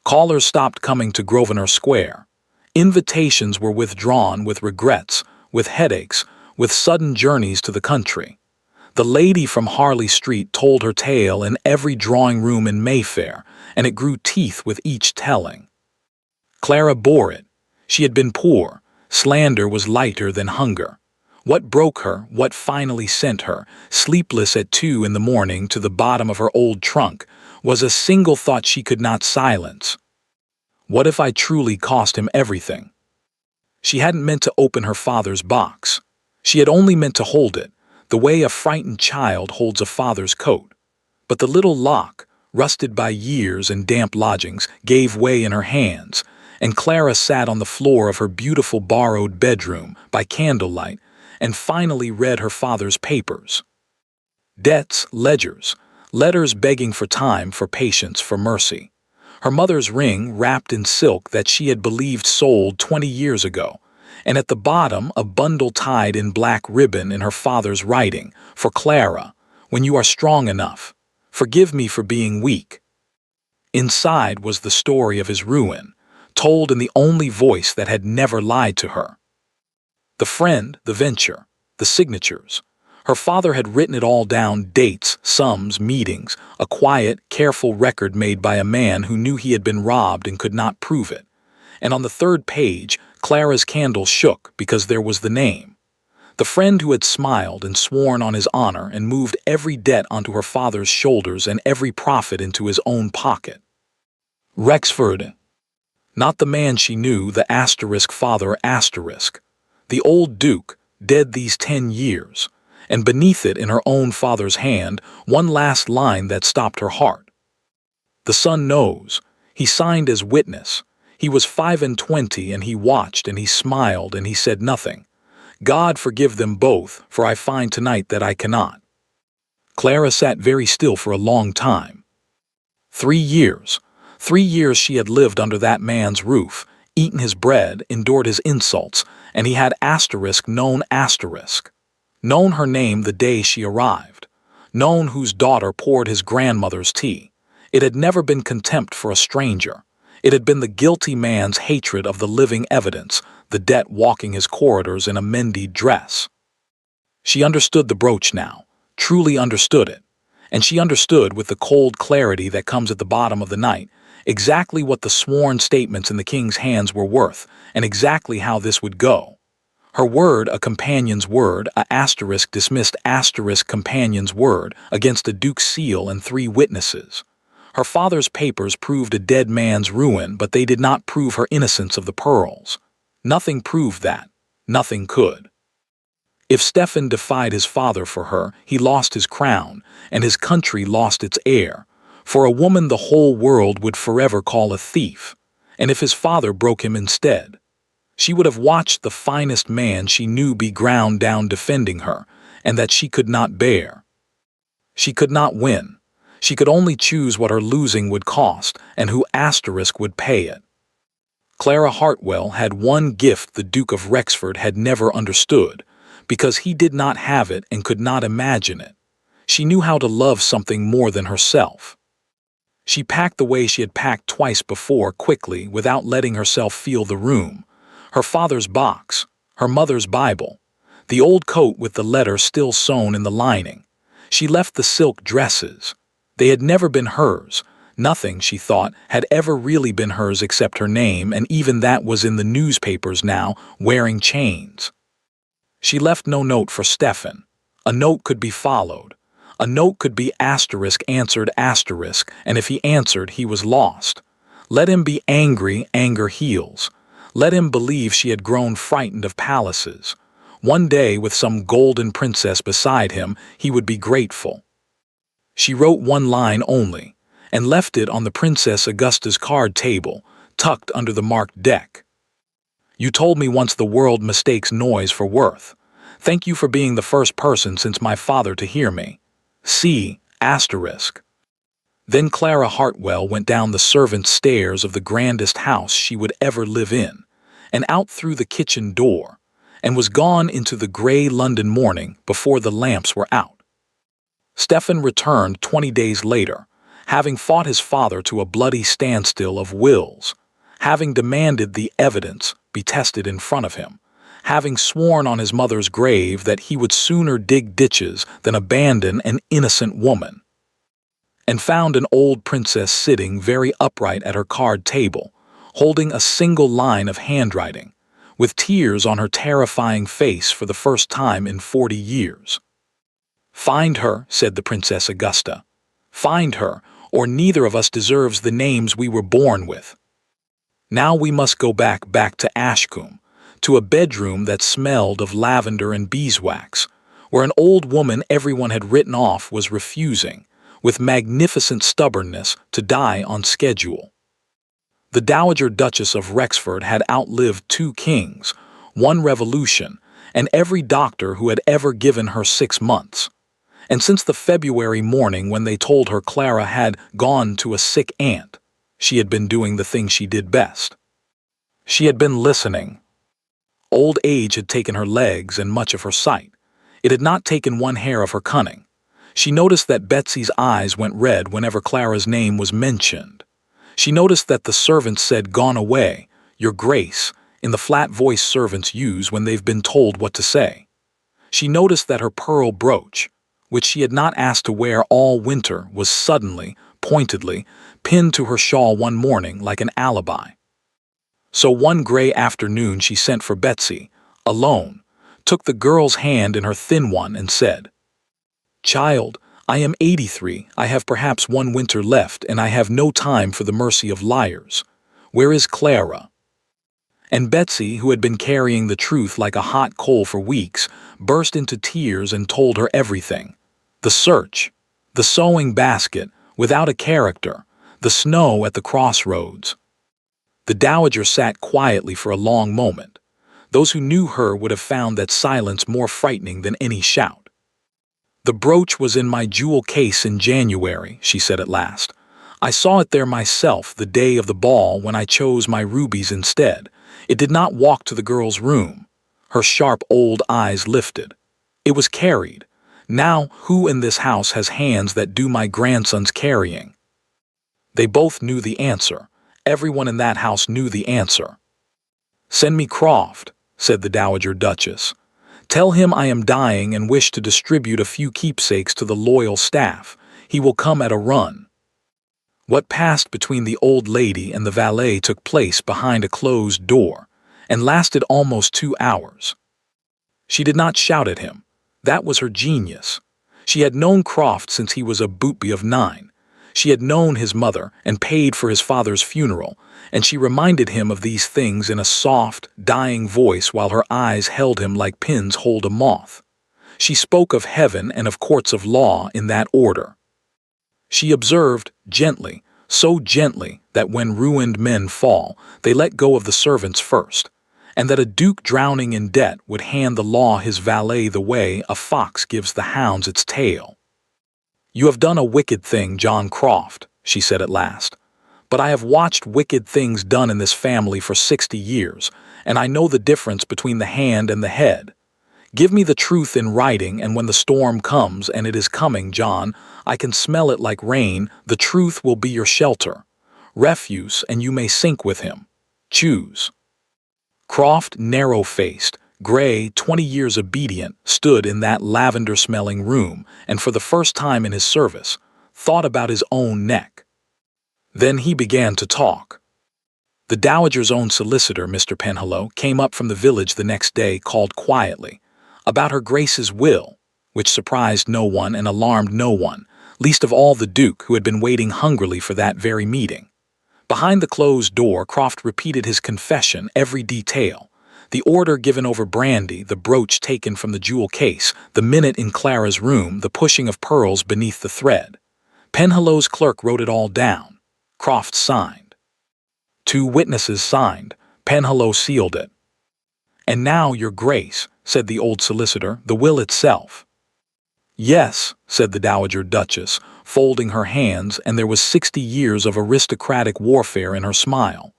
Callers stopped coming to Grosvenor Square. Invitations were withdrawn with regrets, with headaches, with sudden journeys to the country. The lady from Harley Street told her tale in every drawing-room in Mayfair, and it grew teeth with each telling. Clara bore it. She had been poor. Slander was lighter than hunger. What broke her, what finally sent her, sleepless at 2 in the morning, to the bottom of her old trunk, was a single thought she could not silence. What if I truly cost him everything? She hadn't meant to open her father's box. She had only meant to hold it, the way a frightened child holds a father's coat. But the little lock, rusted by years and damp lodgings, gave way in her hands, and Clara sat on the floor of her beautiful borrowed bedroom by candlelight and finally read her father's papers. Debts, ledgers, letters begging for time, for patience, for mercy. Her mother's ring wrapped in silk that she had believed sold 20 years ago, and at the bottom a bundle tied in black ribbon in her father's writing, "For Clara, when you are strong enough. Forgive me for being weak." Inside was the story of his ruin, told in the only voice that had never lied to her. The friend, the venture, the signatures. Her father had written it all down, dates, sums, meetings, a quiet, careful record made by a man who knew he had been robbed and could not prove it. And on the 3rd page, Clara's candle shook because there was the name. The friend who had smiled and sworn on his honor and moved every debt onto her father's shoulders and every profit into his own pocket. Rexford. Not the man she knew, the asterisk father asterisk. The old Duke, dead these 10 years, and beneath it in her own father's hand, one last line that stopped her heart. "The son knows. He signed as witness. He was 25 and he watched and he smiled and he said nothing. God forgive them both, for I find tonight that I cannot. Clara sat very still for a long time. 3 years. 3 years she had lived under that man's roof, eaten his bread, endured his insults, and he had known her name the day she arrived, known whose daughter poured his grandmother's tea. It had never been contempt for a stranger. It had been the guilty man's hatred of the living evidence, the debt walking his corridors in a mended dress. She understood the brooch now, truly understood it, and she understood with the cold clarity that comes at the bottom of the night exactly what the sworn statements in the king's hands were worth and exactly how this would go. Her word a companion's word, a asterisk dismissed asterisk companion's word against a duke's seal and 3 witnesses. Her father's papers proved a dead man's ruin, but they did not prove her innocence of the pearls. Nothing proved that. Nothing could. If Stefan defied his father for her, he lost his crown, and his country lost its heir. For a woman the whole world would forever call a thief, and if his father broke him instead, she would have watched the finest man she knew be ground down defending her, and that she could not bear. She could not win. She could only choose what her losing would cost and who asterisk would pay it. Clara Hartwell had one gift the Duke of Rexford had never understood, because he did not have it and could not imagine it. She knew how to love something more than herself. She packed the way she had packed twice before, quickly, without letting herself feel the room. Her father's box, her mother's Bible, the old coat with the letter still sewn in the lining. She left the silk dresses. They had never been hers. Nothing, she thought, had ever really been hers except her name, and even that was in the newspapers now, wearing chains. She left no note for Stefan. A note could be followed. A note could be asterisk answered asterisk, and if he answered, he was lost. Let him be angry, anger heals. Let him believe she had grown frightened of palaces. One day, with some golden princess beside him, he would be grateful. She wrote one line only, and left it on the Princess Augusta's card table, tucked under the marked deck. You told me once the world mistakes noise for worth. Thank you for being the first person since my father to hear me. C. Asterisk. Then Clara Hartwell went down the servants' stairs of the grandest house she would ever live in, and out through the kitchen door, and was gone into the gray London morning before the lamps were out. Stefan returned 20 days later, having fought his father to a bloody standstill of wills, having demanded the evidence be tested in front of him, having sworn on his mother's grave that he would sooner dig ditches than abandon an innocent woman, and found an old princess sitting very upright at her card table, holding a single line of handwriting, with tears on her terrifying face for the first time in 40 years. "Find her," said the Princess Augusta. "Find her, or neither of us deserves the names we were born with. Now we must go back to Ashcombe, to a bedroom that smelled of lavender and beeswax, where an old woman everyone had written off was refusing, with magnificent stubbornness, to die on schedule. The Dowager Duchess of Rexford had outlived 2 kings, 1 revolution, and every doctor who had ever given her 6 months. And since the February morning when they told her Clara had gone to a sick aunt, she had been doing the thing she did best. She had been listening. Old age had taken her legs and much of her sight. It had not taken one hair of her cunning. She noticed that Betsy's eyes went red whenever Clara's name was mentioned. She noticed that the servants said, "Gone away, Your Grace," in the flat voice servants use when they've been told what to say. She noticed that her pearl brooch, which she had not asked to wear all winter, was suddenly, pointedly, pinned to her shawl one morning like an alibi. So one gray afternoon she sent for Betsy, alone, took the girl's hand in her thin one and said, "Child, I am 83, I have perhaps 1 winter left, and I have no time for the mercy of liars. Where is Clara?" And Betsy, who had been carrying the truth like a hot coal for weeks, burst into tears and told her everything. The search, the sewing basket, without a character, the snow at the crossroads. The dowager sat quietly for a long moment. Those who knew her would have found that silence more frightening than any shout. "The brooch was in my jewel case in January," she said at last. "I saw it there myself the day of the ball when I chose my rubies instead. It did not walk to the girl's room." Her sharp old eyes lifted. "It was carried. Now, who in this house has hands that do my grandson's carrying?" They both knew the answer. Everyone in that house knew the answer. "Send me Croft," said the Dowager Duchess. "Tell him I am dying and wish to distribute a few keepsakes to the loyal staff. He will come at a run." What passed between the old lady and the valet took place behind a closed door, and lasted almost 2 hours. She did not shout at him. That was her genius. She had known Croft since he was a bootby of 9. She had known his mother and paid for his father's funeral, and she reminded him of these things in a soft, dying voice while her eyes held him like pins hold a moth. She spoke of heaven and of courts of law in that order. She observed, gently, so gently that when ruined men fall, they let go of the servants first, and that a duke drowning in debt would hand the law his valet the way a fox gives the hounds its tail. "You have done a wicked thing, John Croft," she said at last. "But I have watched wicked things done in this family for 60 years, and I know the difference between the hand and the head. Give me the truth in writing, and when the storm comes, and it is coming, John, I can smell it like rain, the truth will be your shelter. Refuse, and you may sink with him. Choose." Croft, narrow-faced, gray, 20 years obedient, stood in that lavender-smelling room, and for the first time in his service, thought about his own neck. Then he began to talk. The Dowager's own solicitor, Mr. Penhallow, came up from the village the next day, called quietly, about her Grace's will, which surprised no one and alarmed no one, least of all the Duke, who had been waiting hungrily for that very meeting. Behind the closed door, Croft repeated his confession, every detail. The order given over brandy, the brooch taken from the jewel case, the minute in Clara's room, the pushing of pearls beneath the thread. Penhallow's clerk wrote it all down. Croft signed. 2 witnesses signed. Penhallow sealed it. "And now, your Grace," said the old solicitor, "the will itself." "Yes," said the Dowager Duchess, folding her hands, and there was 60 years of aristocratic warfare in her smile.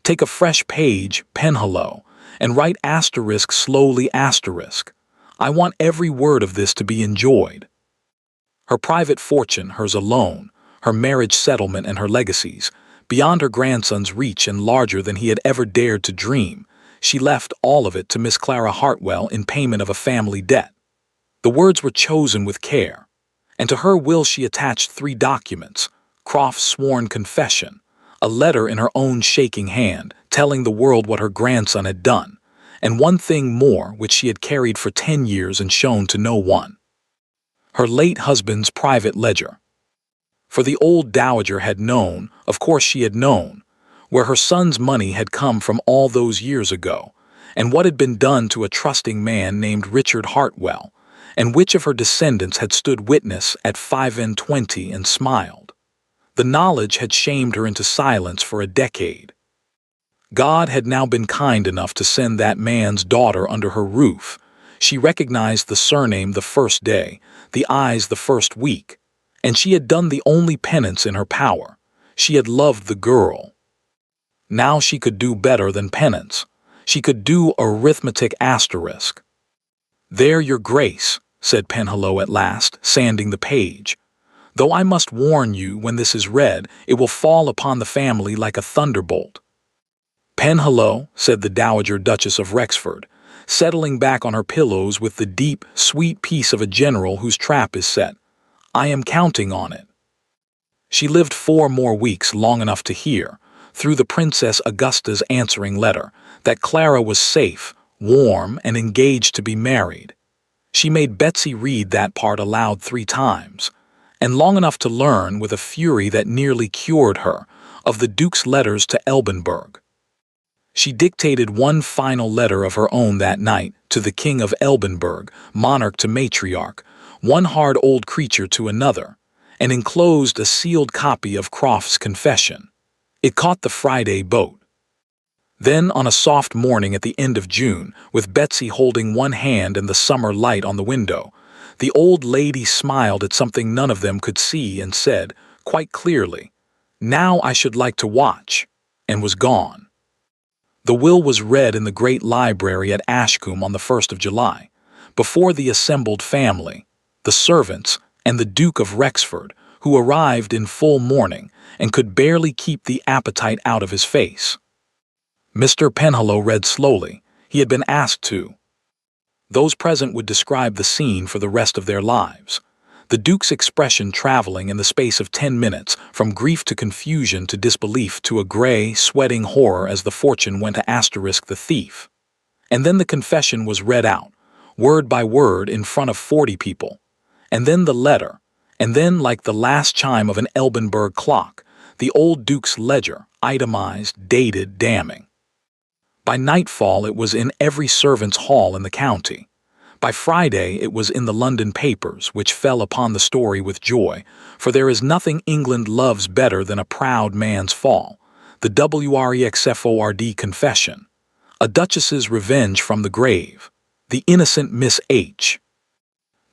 "Take a fresh page, Penhallow, and write asterisk slowly asterisk. I want every word of this to be enjoyed." Her private fortune, hers alone, her marriage settlement and her legacies, beyond her grandson's reach and larger than he had ever dared to dream, she left all of it to Miss Clara Hartwell in payment of a family debt. The words were chosen with care, and to her will she attached 3 documents: Croft's sworn confession, a letter in her own shaking hand, telling the world what her grandson had done, and one thing more which she had carried for 10 years and shown to no one: her late husband's private ledger. For the old dowager had known, of course she had known, where her son's money had come from all those years ago, and what had been done to a trusting man named Richard Hartwell, and which of her descendants had stood witness at 25 and smiled. The knowledge had shamed her into silence for a decade. God had now been kind enough to send that man's daughter under her roof. She recognized the surname the first day, the eyes the first week, and she had done the only penance in her power. She had loved the girl. Now she could do better than penance. She could do arithmetic asterisk. "There, your Grace," said Penhallow at last, sanding the page. "Though I must warn you, when this is read, it will fall upon the family like a thunderbolt." "Penhallow," said the Dowager Duchess of Rexford, settling back on her pillows with the deep, sweet peace of a general whose trap is set, "I am counting on it." She lived 4 more weeks, long enough to hear, through the Princess Augusta's answering letter, that Clara was safe, warm, and engaged to be married. She made Betsy read that part aloud 3 times, and long enough to learn, with a fury that nearly cured her, of the Duke's letters to Elbenberg. She dictated one final letter of her own that night to the King of Elbenberg, monarch to matriarch, one hard old creature to another, and enclosed a sealed copy of Croft's confession. It caught the Friday boat. Then, on a soft morning at the end of June, with Betsy holding one hand and the summer light on the window, the old lady smiled at something none of them could see and said, quite clearly, "Now I should like to watch," and was gone. The will was read in the great library at Ashcombe on the 1st of July, before the assembled family, the servants, and the Duke of Rexford, who arrived in full mourning and could barely keep the appetite out of his face. Mr. Penhallow read slowly. He had been asked to. Those present would describe the scene for the rest of their lives. The Duke's expression traveling in the space of 10 minutes, from grief to confusion to disbelief to a gray, sweating horror as the fortune went to asterisk the thief. And then the confession was read out, word by word in front of 40 people. And then the letter, and then, like the last chime of an Elbenberg clock, the old Duke's ledger, itemized, dated, damning. By nightfall it was in every servant's hall in the county. By Friday it was in the London papers, which fell upon the story with joy, for there is nothing England loves better than a proud man's fall. The WREXFORD confession. A Duchess's revenge from the grave. The innocent Miss H.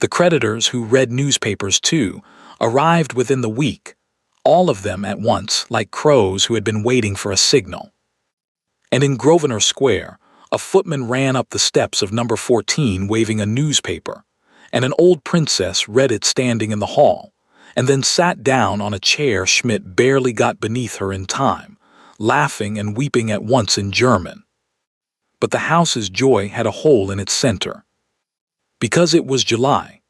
The creditors, who read newspapers too, arrived within the week, all of them at once, like crows who had been waiting for a signal. And in Grosvenor Square, a footman ran up the steps of number 14 waving a newspaper, and an old princess read it standing in the hall, and then sat down on a chair Schmidt barely got beneath her in time, laughing and weeping at once in German. But the house's joy had a hole in its center. Because it was July,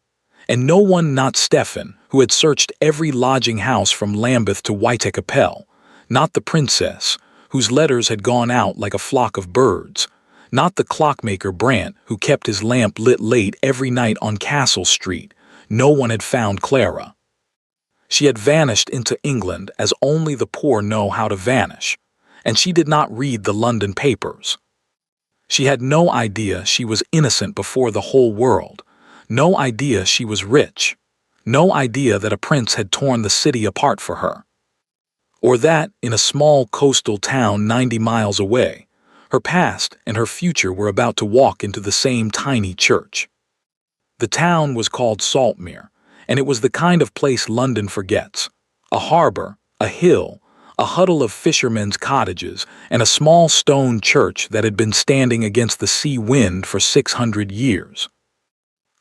and no one, not Stephen, who had searched every lodging house from Lambeth to Whitecapel, not the princess, whose letters had gone out like a flock of birds, not the clockmaker Brant, who kept his lamp lit late every night on Castle Street, no one had found Clara. She had vanished into England as only the poor know how to vanish, and she did not read the London papers. She had no idea she was innocent before the whole world, no idea she was rich, no idea that a prince had torn the city apart for her. Or that, in a small coastal town 90 miles away, her past and her future were about to walk into the same tiny church. The town was called Saltmere, and it was the kind of place London forgets. A harbor, a hill, a huddle of fishermen's cottages, and a small stone church that had been standing against the sea wind for 600 years.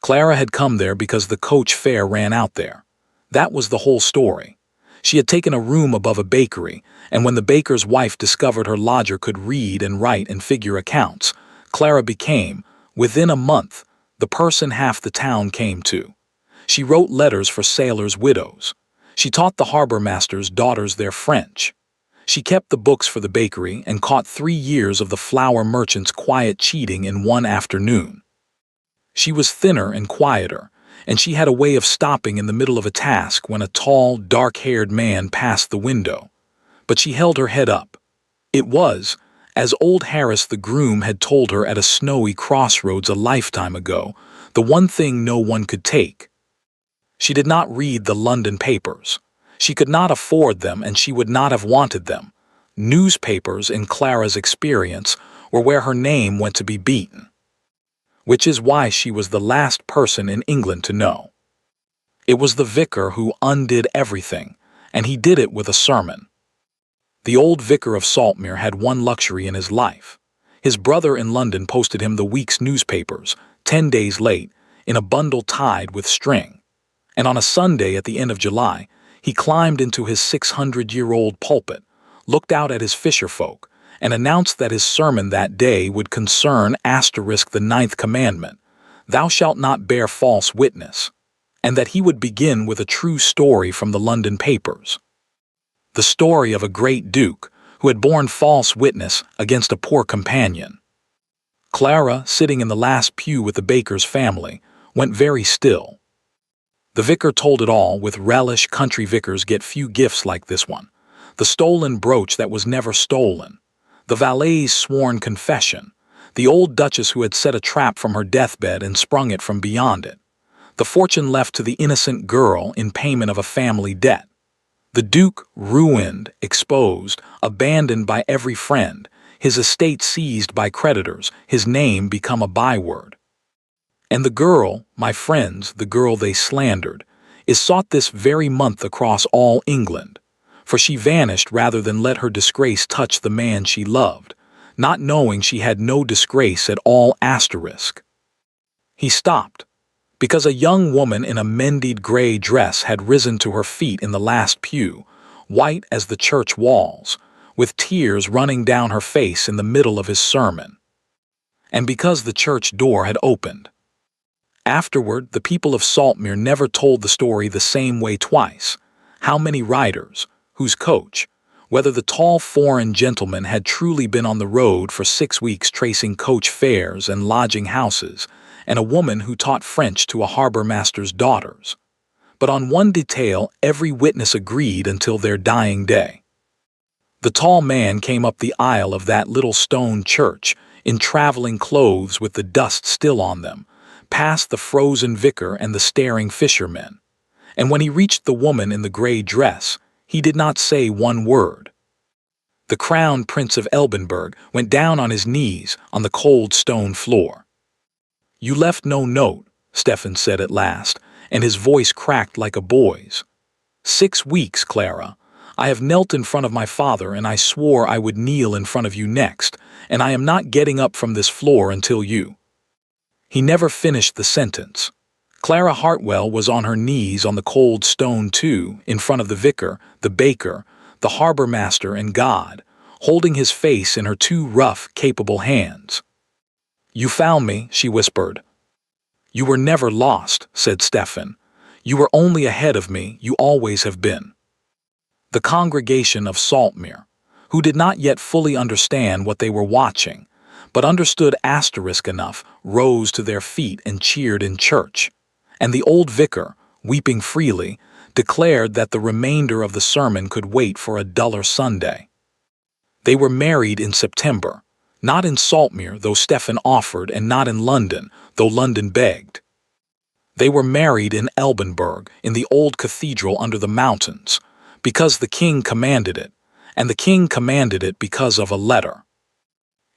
Clara had come there because the coach fare ran out there. That was the whole story. She had taken a room above a bakery, and when the baker's wife discovered her lodger could read and write and figure accounts, Clara became, within a month, the person half the town came to. She wrote letters for sailors' widows. She taught the harbor masters' daughters their French. She kept the books for the bakery and caught 3 years of the flour merchants' quiet cheating in one afternoon. She was thinner and quieter, and she had a way of stopping in the middle of a task when a tall, dark-haired man passed the window. But she held her head up. It was, as old Harris the groom had told her at a snowy crossroads a lifetime ago, the one thing no one could take. She did not read the London papers. She could not afford them, and she would not have wanted them. Newspapers, in Clara's experience, were where her name went to be beaten. Which is why she was the last person in England to know. It was the vicar who undid everything, and he did it with a sermon. The old vicar of Saltmere had one luxury in his life. His brother in London posted him the week's newspapers, 10 days late, in a bundle tied with string. And on a Sunday at the end of July, he climbed into his 600-year-old pulpit, looked out at his fisherfolk, and announced that his sermon that day would concern the 9th commandment, "Thou shalt not bear false witness," and that he would begin with a true story from the London papers. The story of a great duke who had borne false witness against a poor companion. Clara, sitting in the last pew with the baker's family, went very still. The vicar told it all with relish. Country vicars get few gifts like this one. The stolen brooch that was never stolen. The valet's sworn confession, the old Duchess who had set a trap from her deathbed and sprung it from beyond it, the fortune left to the innocent girl in payment of a family debt, the Duke ruined, exposed, abandoned by every friend, his estate seized by creditors, his name become a byword. And the girl, my friends, the girl they slandered, is sought this very month across all England, for she vanished rather than let her disgrace touch the man she loved, not knowing she had no disgrace at all asterisk. He stopped, because a young woman in a mended gray dress had risen to her feet in the last pew, white as the church walls, with tears running down her face in the middle of his sermon. And because the church door had opened. Afterward, the people of Saltmere never told the story the same way twice. How many riders, whose coach, whether the tall foreign gentleman had truly been on the road for 6 weeks tracing coach fares and lodging houses, and a woman who taught French to a harbor master's daughters. But on one detail every witness agreed until their dying day. The tall man came up the aisle of that little stone church, in traveling clothes with the dust still on them, past the frozen vicar and the staring fishermen, and when he reached the woman in the gray dress, he did not say one word. The crown prince of Elbenberg went down on his knees on the cold stone floor. "You left no note," Stephen said at last, and his voice cracked like a boy's. 6 weeks, Clara. I have knelt in front of my father, and I swore I would kneel in front of you next, and I am not getting up from this floor until you—" He never finished the sentence. Clara Hartwell was on her knees on the cold stone too, in front of the vicar, the baker, the harbor master, and God, holding his face in her 2 rough, capable hands. "You found me," she whispered. "You were never lost," said Stephen. "You were only ahead of me, you always have been." The congregation of Saltmere, who did not yet fully understand what they were watching, but understood asterisk enough, rose to their feet and cheered in church, and the old vicar, weeping freely, declared that the remainder of the sermon could wait for a duller Sunday. They were married in September, not in Saltmere, though Stephen offered, and not in London, though London begged. They were married in Elbenberg, in the old cathedral under the mountains, because the king commanded it, and the king commanded it because of a letter.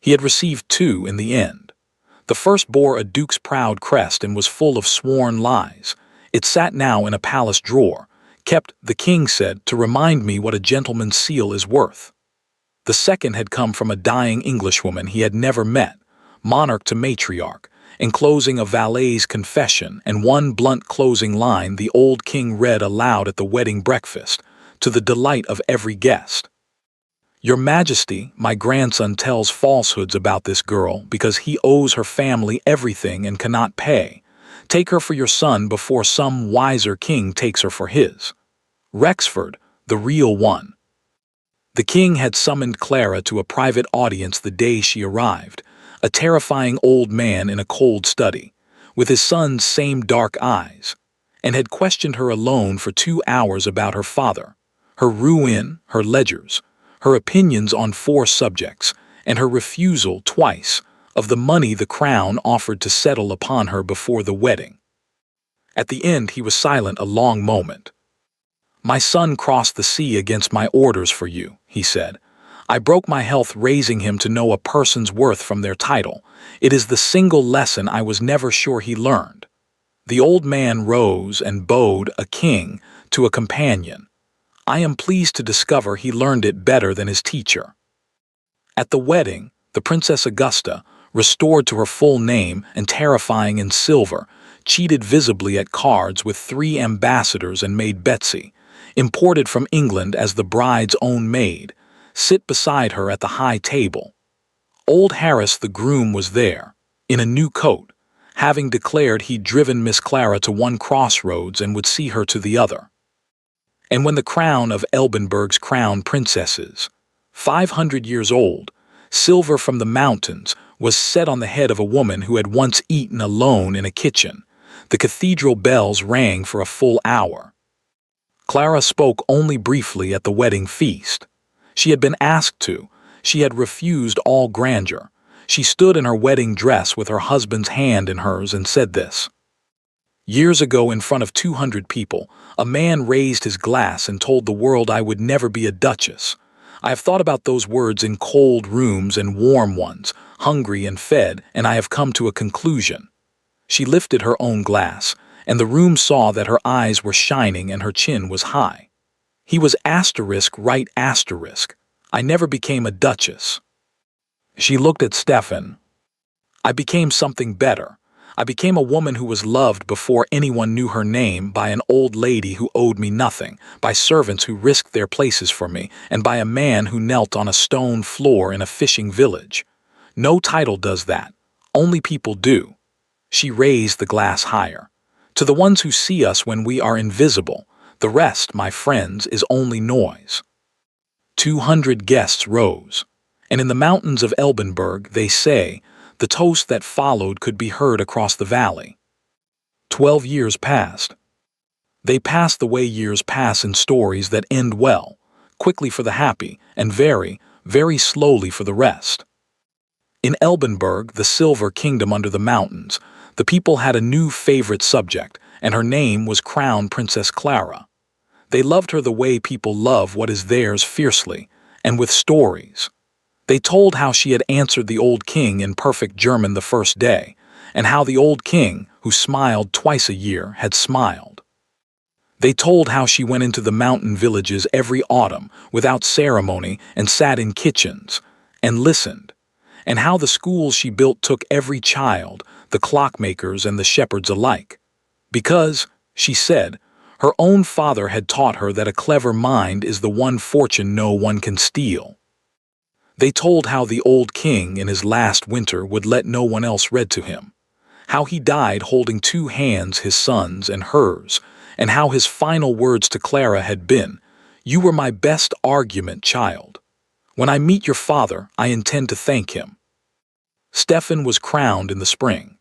He had received 2 in the end. The first bore a duke's proud crest and was full of sworn lies. It sat now in a palace drawer, kept, the king said, to remind me what a gentleman's seal is worth. The second had come from a dying Englishwoman he had never met, monarch to matriarch, enclosing a valet's confession and one blunt closing line the old king read aloud at the wedding breakfast, to the delight of every guest. "Your Majesty, my grandson tells falsehoods about this girl because he owes her family everything and cannot pay. Take her for your son before some wiser king takes her for his. Rexford, the real one." The king had summoned Clara to a private audience the day she arrived, a terrifying old man in a cold study, with his son's same dark eyes, and had questioned her alone for 2 hours about her father, her ruin, her ledgers, her opinions on 4 subjects, and her refusal twice of the money the crown offered to settle upon her before the wedding. At the end he was silent a long moment. "My son crossed the sea against my orders for you," he said. "I broke my health raising him to know a person's worth from their title. It is the single lesson I was never sure he learned." The old man rose and bowed a king to a companion. I am pleased to discover he learned it better than his teacher. At the wedding, the Princess Augusta, restored to her full name and terrifying in silver, cheated visibly at cards with 3 ambassadors and Maid Betsy, imported from England as the bride's own maid, sit beside her at the high table. Old Harris the groom was there, in a new coat, having declared he'd driven Miss Clara to one crossroads and would see her to the other. And when the crown of Elbenberg's crown princesses, 500 years old, silver from the mountains, was set on the head of a woman who had once eaten alone in a kitchen, the cathedral bells rang for a full hour. Clara spoke only briefly at the wedding feast. She had been asked to. She had refused all grandeur. She stood in her wedding dress with her husband's hand in hers and said this: "Years ago, in front of 200 people, a man raised his glass and told the world I would never be a duchess. I have thought about those words in cold rooms and warm ones, hungry and fed, and I have come to a conclusion. She lifted her own glass, and the room saw that her eyes were shining and her chin was high. He was asterisk right asterisk. I never became a duchess. She looked at Stefan. I became something better. I became a woman who was loved before anyone knew her name, by an old lady who owed me nothing, by servants who risked their places for me, and by a man who knelt on a stone floor in a fishing village. No title does that. Only people do. She raised the glass higher. To the ones who see us when we are invisible, the rest, my friends, is only noise. 200 guests rose. And in the mountains of Elbenberg, they say, the toast that followed could be heard across the valley. 12 years passed. They passed the way years pass in stories that end well, quickly for the happy, and very, very slowly for the rest. In Elbenberg, the silver kingdom under the mountains, the people had a new favorite subject, and her name was Crown Princess Clara. They loved her the way people love what is theirs fiercely, and with stories. They told how she had answered the old king in perfect German the first day, and how the old king, who smiled twice a year, had smiled. They told how she went into the mountain villages every autumn without ceremony and sat in kitchens and listened, and how the schools she built took every child, the clockmakers and the shepherds alike. Because, she said, her own father had taught her that a clever mind is the one fortune no one can steal. They told how the old king in his last winter would let no one else read to him, how he died holding two hands, his son's and hers, and how his final words to Clara had been, "You were my best argument, child. When I meet your father, I intend to thank him." Stefan was crowned in the spring,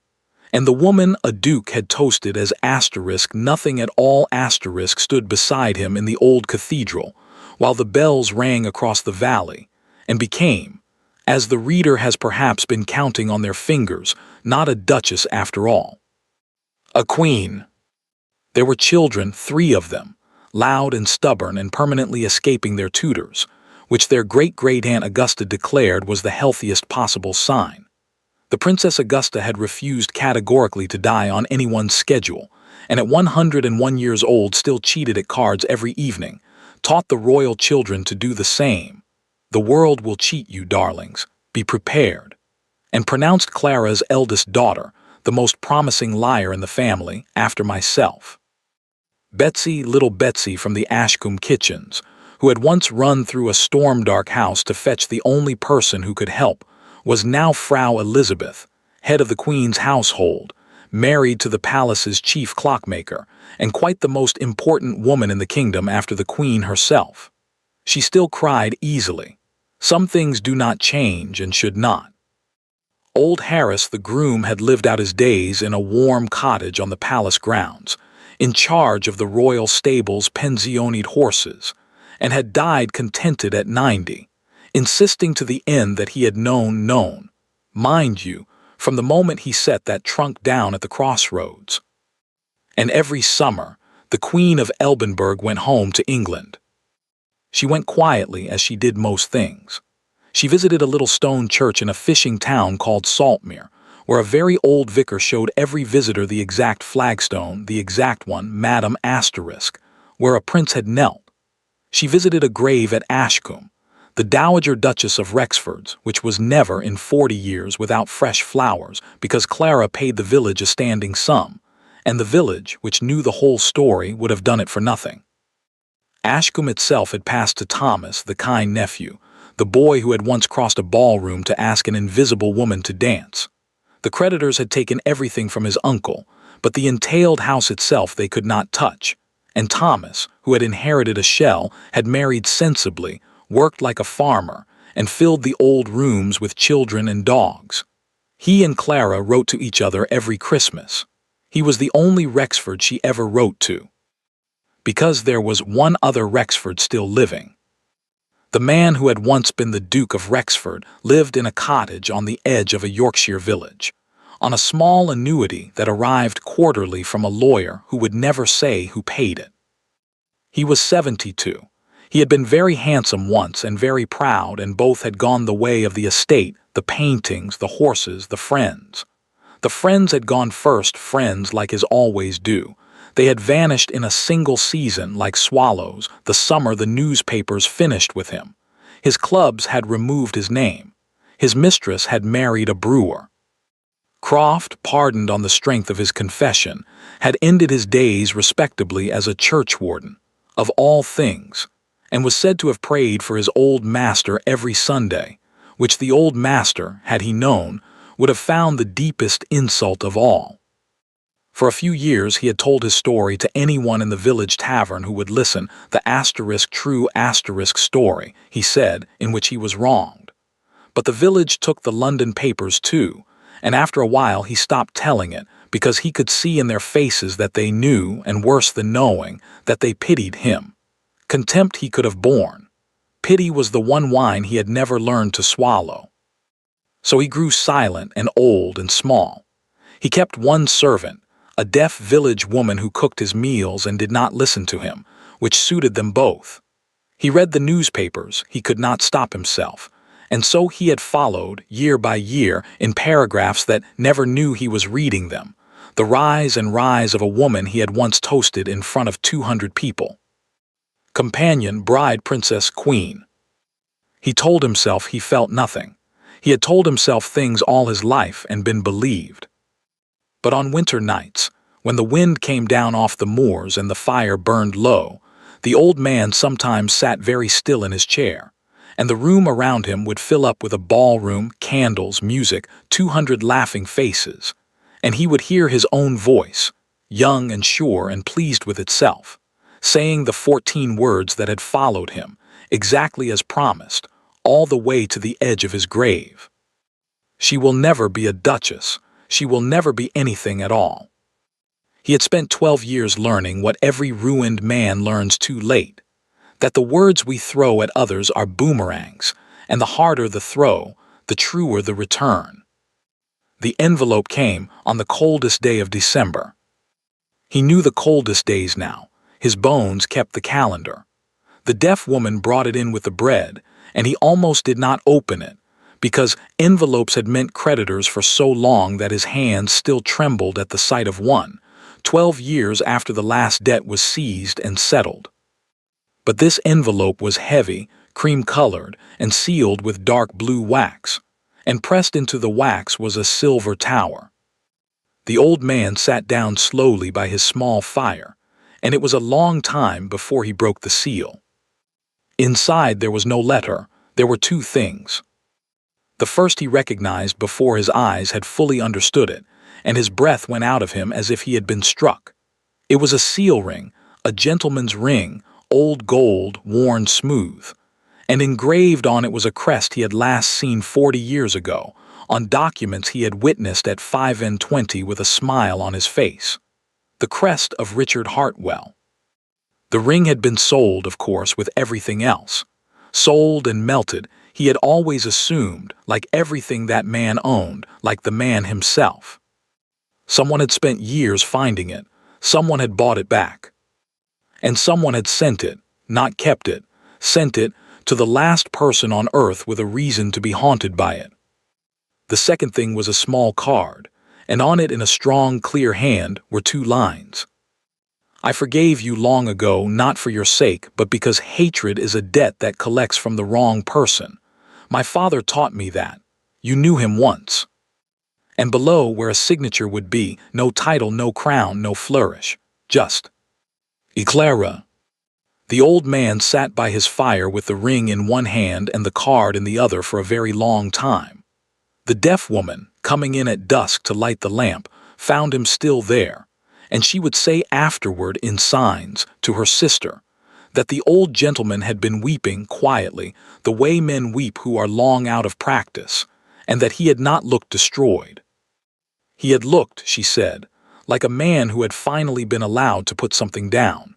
and the woman a duke had toasted as asterisk nothing at all asterisk stood beside him in the old cathedral, while the bells rang across the valley, and became, as the reader has perhaps been counting on their fingers, not a duchess after all. A queen. There were children, 3 of them, loud and stubborn and permanently escaping their tutors, which their great-great-aunt Augusta declared was the healthiest possible sign. The Princess Augusta had refused categorically to die on anyone's schedule, and at 101 years old still cheated at cards every evening, taught the royal children to do the same. The world will cheat you, darlings. Be prepared. And pronounced Clara's eldest daughter, the most promising liar in the family, after myself. Betsy, little Betsy from the Ashcombe kitchens, who had once run through a storm-dark house to fetch the only person who could help, was now Frau Elizabeth, head of the Queen's household, married to the palace's chief clockmaker, and quite the most important woman in the kingdom after the Queen herself. She still cried easily. Some things do not change and should not. Old Harris the groom had lived out his days in a warm cottage on the palace grounds, in charge of the royal stable's pensionied horses, and had died contented at 90, insisting to the end that he had known, mind you, from the moment he set that trunk down at the crossroads. And every summer, the Queen of Elbenberg went home to England. She went quietly, as she did most things. She visited a little stone church in a fishing town called Saltmere, where a very old vicar showed every visitor the exact flagstone, the exact one, Madame Asterisk, where a prince had knelt. She visited a grave at Ashcombe, the Dowager Duchess of Rexford's, which was never in 40 years without fresh flowers, because Clara paid the village a standing sum, and the village, which knew the whole story, would have done it for nothing. Ashcombe itself had passed to Thomas, the kind nephew, the boy who had once crossed a ballroom to ask an invisible woman to dance. The creditors had taken everything from his uncle, but the entailed house itself they could not touch, and Thomas, who had inherited a shell, had married sensibly, worked like a farmer, and filled the old rooms with children and dogs. He and Clara wrote to each other every Christmas. He was the only Rexford she ever wrote to, because there was one other Rexford still living. The man who had once been the Duke of Rexford lived in a cottage on the edge of a Yorkshire village, on a small annuity that arrived quarterly from a lawyer who would never say who paid it. He was 72. He had been very handsome once and very proud, and both had gone the way of the estate, the paintings, the horses, the friends. The friends had gone first, friends like his always do. They had vanished in a single season like swallows, the summer the newspapers finished with him. His clubs had removed his name. His mistress had married a brewer. Croft, pardoned on the strength of his confession, had ended his days respectably as a churchwarden, of all things, and was said to have prayed for his old master every Sunday, which the old master, had he known, would have found the deepest insult of all. For a few years he had told his story to anyone in the village tavern who would listen, the true story, he said, in which he was wronged. But the village took the London papers too, and after a while he stopped telling it, because he could see in their faces that they knew, and worse than knowing, that they pitied him. Contempt he could have borne. Pity was the one wine he had never learned to swallow. So he grew silent and old and small. He kept one servant, a deaf village woman who cooked his meals and did not listen to him, which suited them both. He read the newspapers, he could not stop himself, and so he had followed, year by year, in paragraphs that never knew he was reading them, the rise and rise of a woman he had once toasted in front of 200 people. Companion, bride, princess, queen. He told himself he felt nothing. He had told himself things all his life and been believed. But on winter nights, when the wind came down off the moors and the fire burned low, the old man sometimes sat very still in his chair, and the room around him would fill up with a ballroom, candles, music, 200 laughing faces, and he would hear his own voice, young and sure and pleased with itself, saying the 14 words that had followed him, exactly as promised, all the way to the edge of his grave. She will never be a duchess. She will never be anything at all. He had spent 12 years learning what every ruined man learns too late, that the words we throw at others are boomerangs, and the harder the throw, the truer the return. The envelope came on the coldest day of December. He knew the coldest days now. His bones kept the calendar. The deaf woman brought it in with the bread, and he almost did not open it, because envelopes had meant creditors for so long that his hands still trembled at the sight of one, 12 years after the last debt was seized and settled. But this envelope was heavy, cream-colored, and sealed with dark blue wax, and pressed into the wax was a silver tower. The old man sat down slowly by his small fire, and it was a long time before he broke the seal. Inside there was no letter. There were two things. The first he recognized before his eyes had fully understood it, and his breath went out of him as if he had been struck. It was a seal ring, a gentleman's ring, old gold, worn smooth, and engraved on it was a crest he had last seen 40 years ago, on documents he had witnessed at 25 with a smile on his face. The crest of Richard Hartwell. The ring had been sold, of course, with everything else. Sold and melted, he had always assumed, like everything that man owned, like the man himself. Someone had spent years finding it. Someone had bought it back. And someone had sent it, not kept it, sent it to the last person on earth with a reason to be haunted by it. The second thing was a small card, and on it in a strong, clear hand were two lines. I forgave you long ago, not for your sake, but because hatred is a debt that collects from the wrong person. My father taught me that. You knew him once. And below, where a signature would be, no title, no crown, no flourish, just Eclaira. The old man sat by his fire with the ring in one hand and the card in the other for a very long time. The deaf woman, coming in at dusk to light the lamp, found him still there, and she would say afterward in signs to her sister that the old gentleman had been weeping quietly, the way men weep who are long out of practice, and that he had not looked destroyed. He had looked, she said, like a man who had finally been allowed to put something down.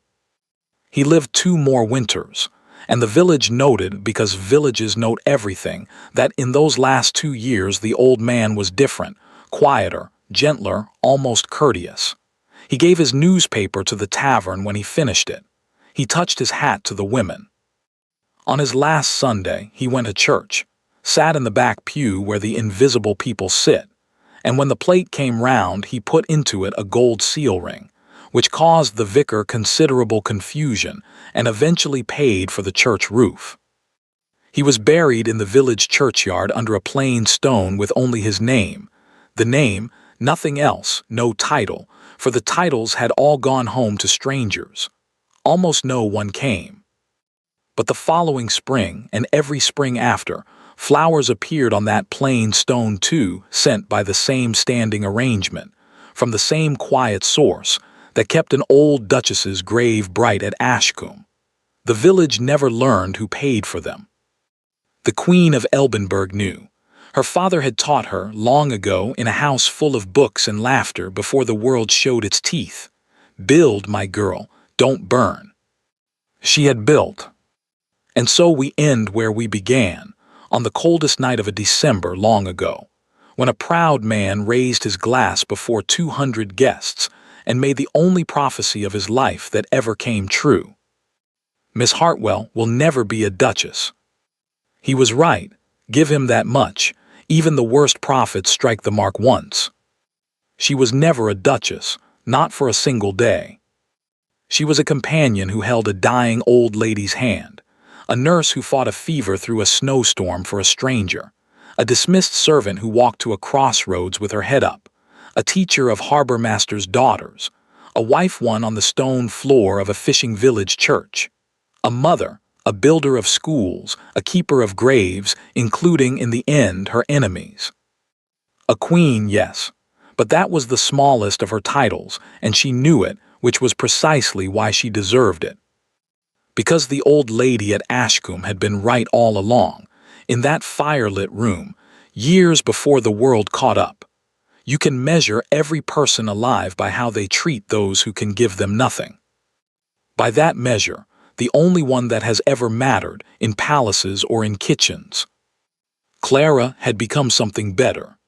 He lived 2 more winters, and the village noted, because villages note everything, that in those last 2 years the old man was different, quieter, gentler, almost courteous. He gave his newspaper to the tavern when he finished it. He touched his hat to the women. On his last Sunday, he went to church, sat in the back pew where the invisible people sit, and when the plate came round, he put into it a gold seal ring, which caused the vicar considerable confusion and eventually paid for the church roof. He was buried in the village churchyard under a plain stone with only his name. The name, nothing else, no title, for the titles had all gone home to strangers. Almost no one came. But the following spring, and every spring after, flowers appeared on that plain stone too, sent by the same standing arrangement, from the same quiet source, that kept an old duchess's grave bright at Ashcombe. The village never learned who paid for them. The Queen of Elbenberg knew. Her father had taught her, long ago, in a house full of books and laughter before the world showed its teeth. Build, my girl, don't burn. She had built. And so we end where we began, on the coldest night of a December long ago, when a proud man raised his glass before 200 guests and made the only prophecy of his life that ever came true. Miss Hartwell will never be a duchess. He was right, give him that much. Even the worst prophets strike the mark once. She was never a duchess, not for a single day. She was a companion who held a dying old lady's hand, a nurse who fought a fever through a snowstorm for a stranger, a dismissed servant who walked to a crossroads with her head up, a teacher of harbor masters' daughters, a wife won on the stone floor of a fishing village church, a mother, a builder of schools, a keeper of graves, including in the end her enemies. A queen, yes, but that was the smallest of her titles, and she knew it, which was precisely why she deserved it. Because the old lady at Ashcombe had been right all along, in that firelit room, years before the world caught up. You can measure every person alive by how they treat those who can give them nothing. By that measure, the only one that has ever mattered in palaces or in kitchens. Clara had become something better.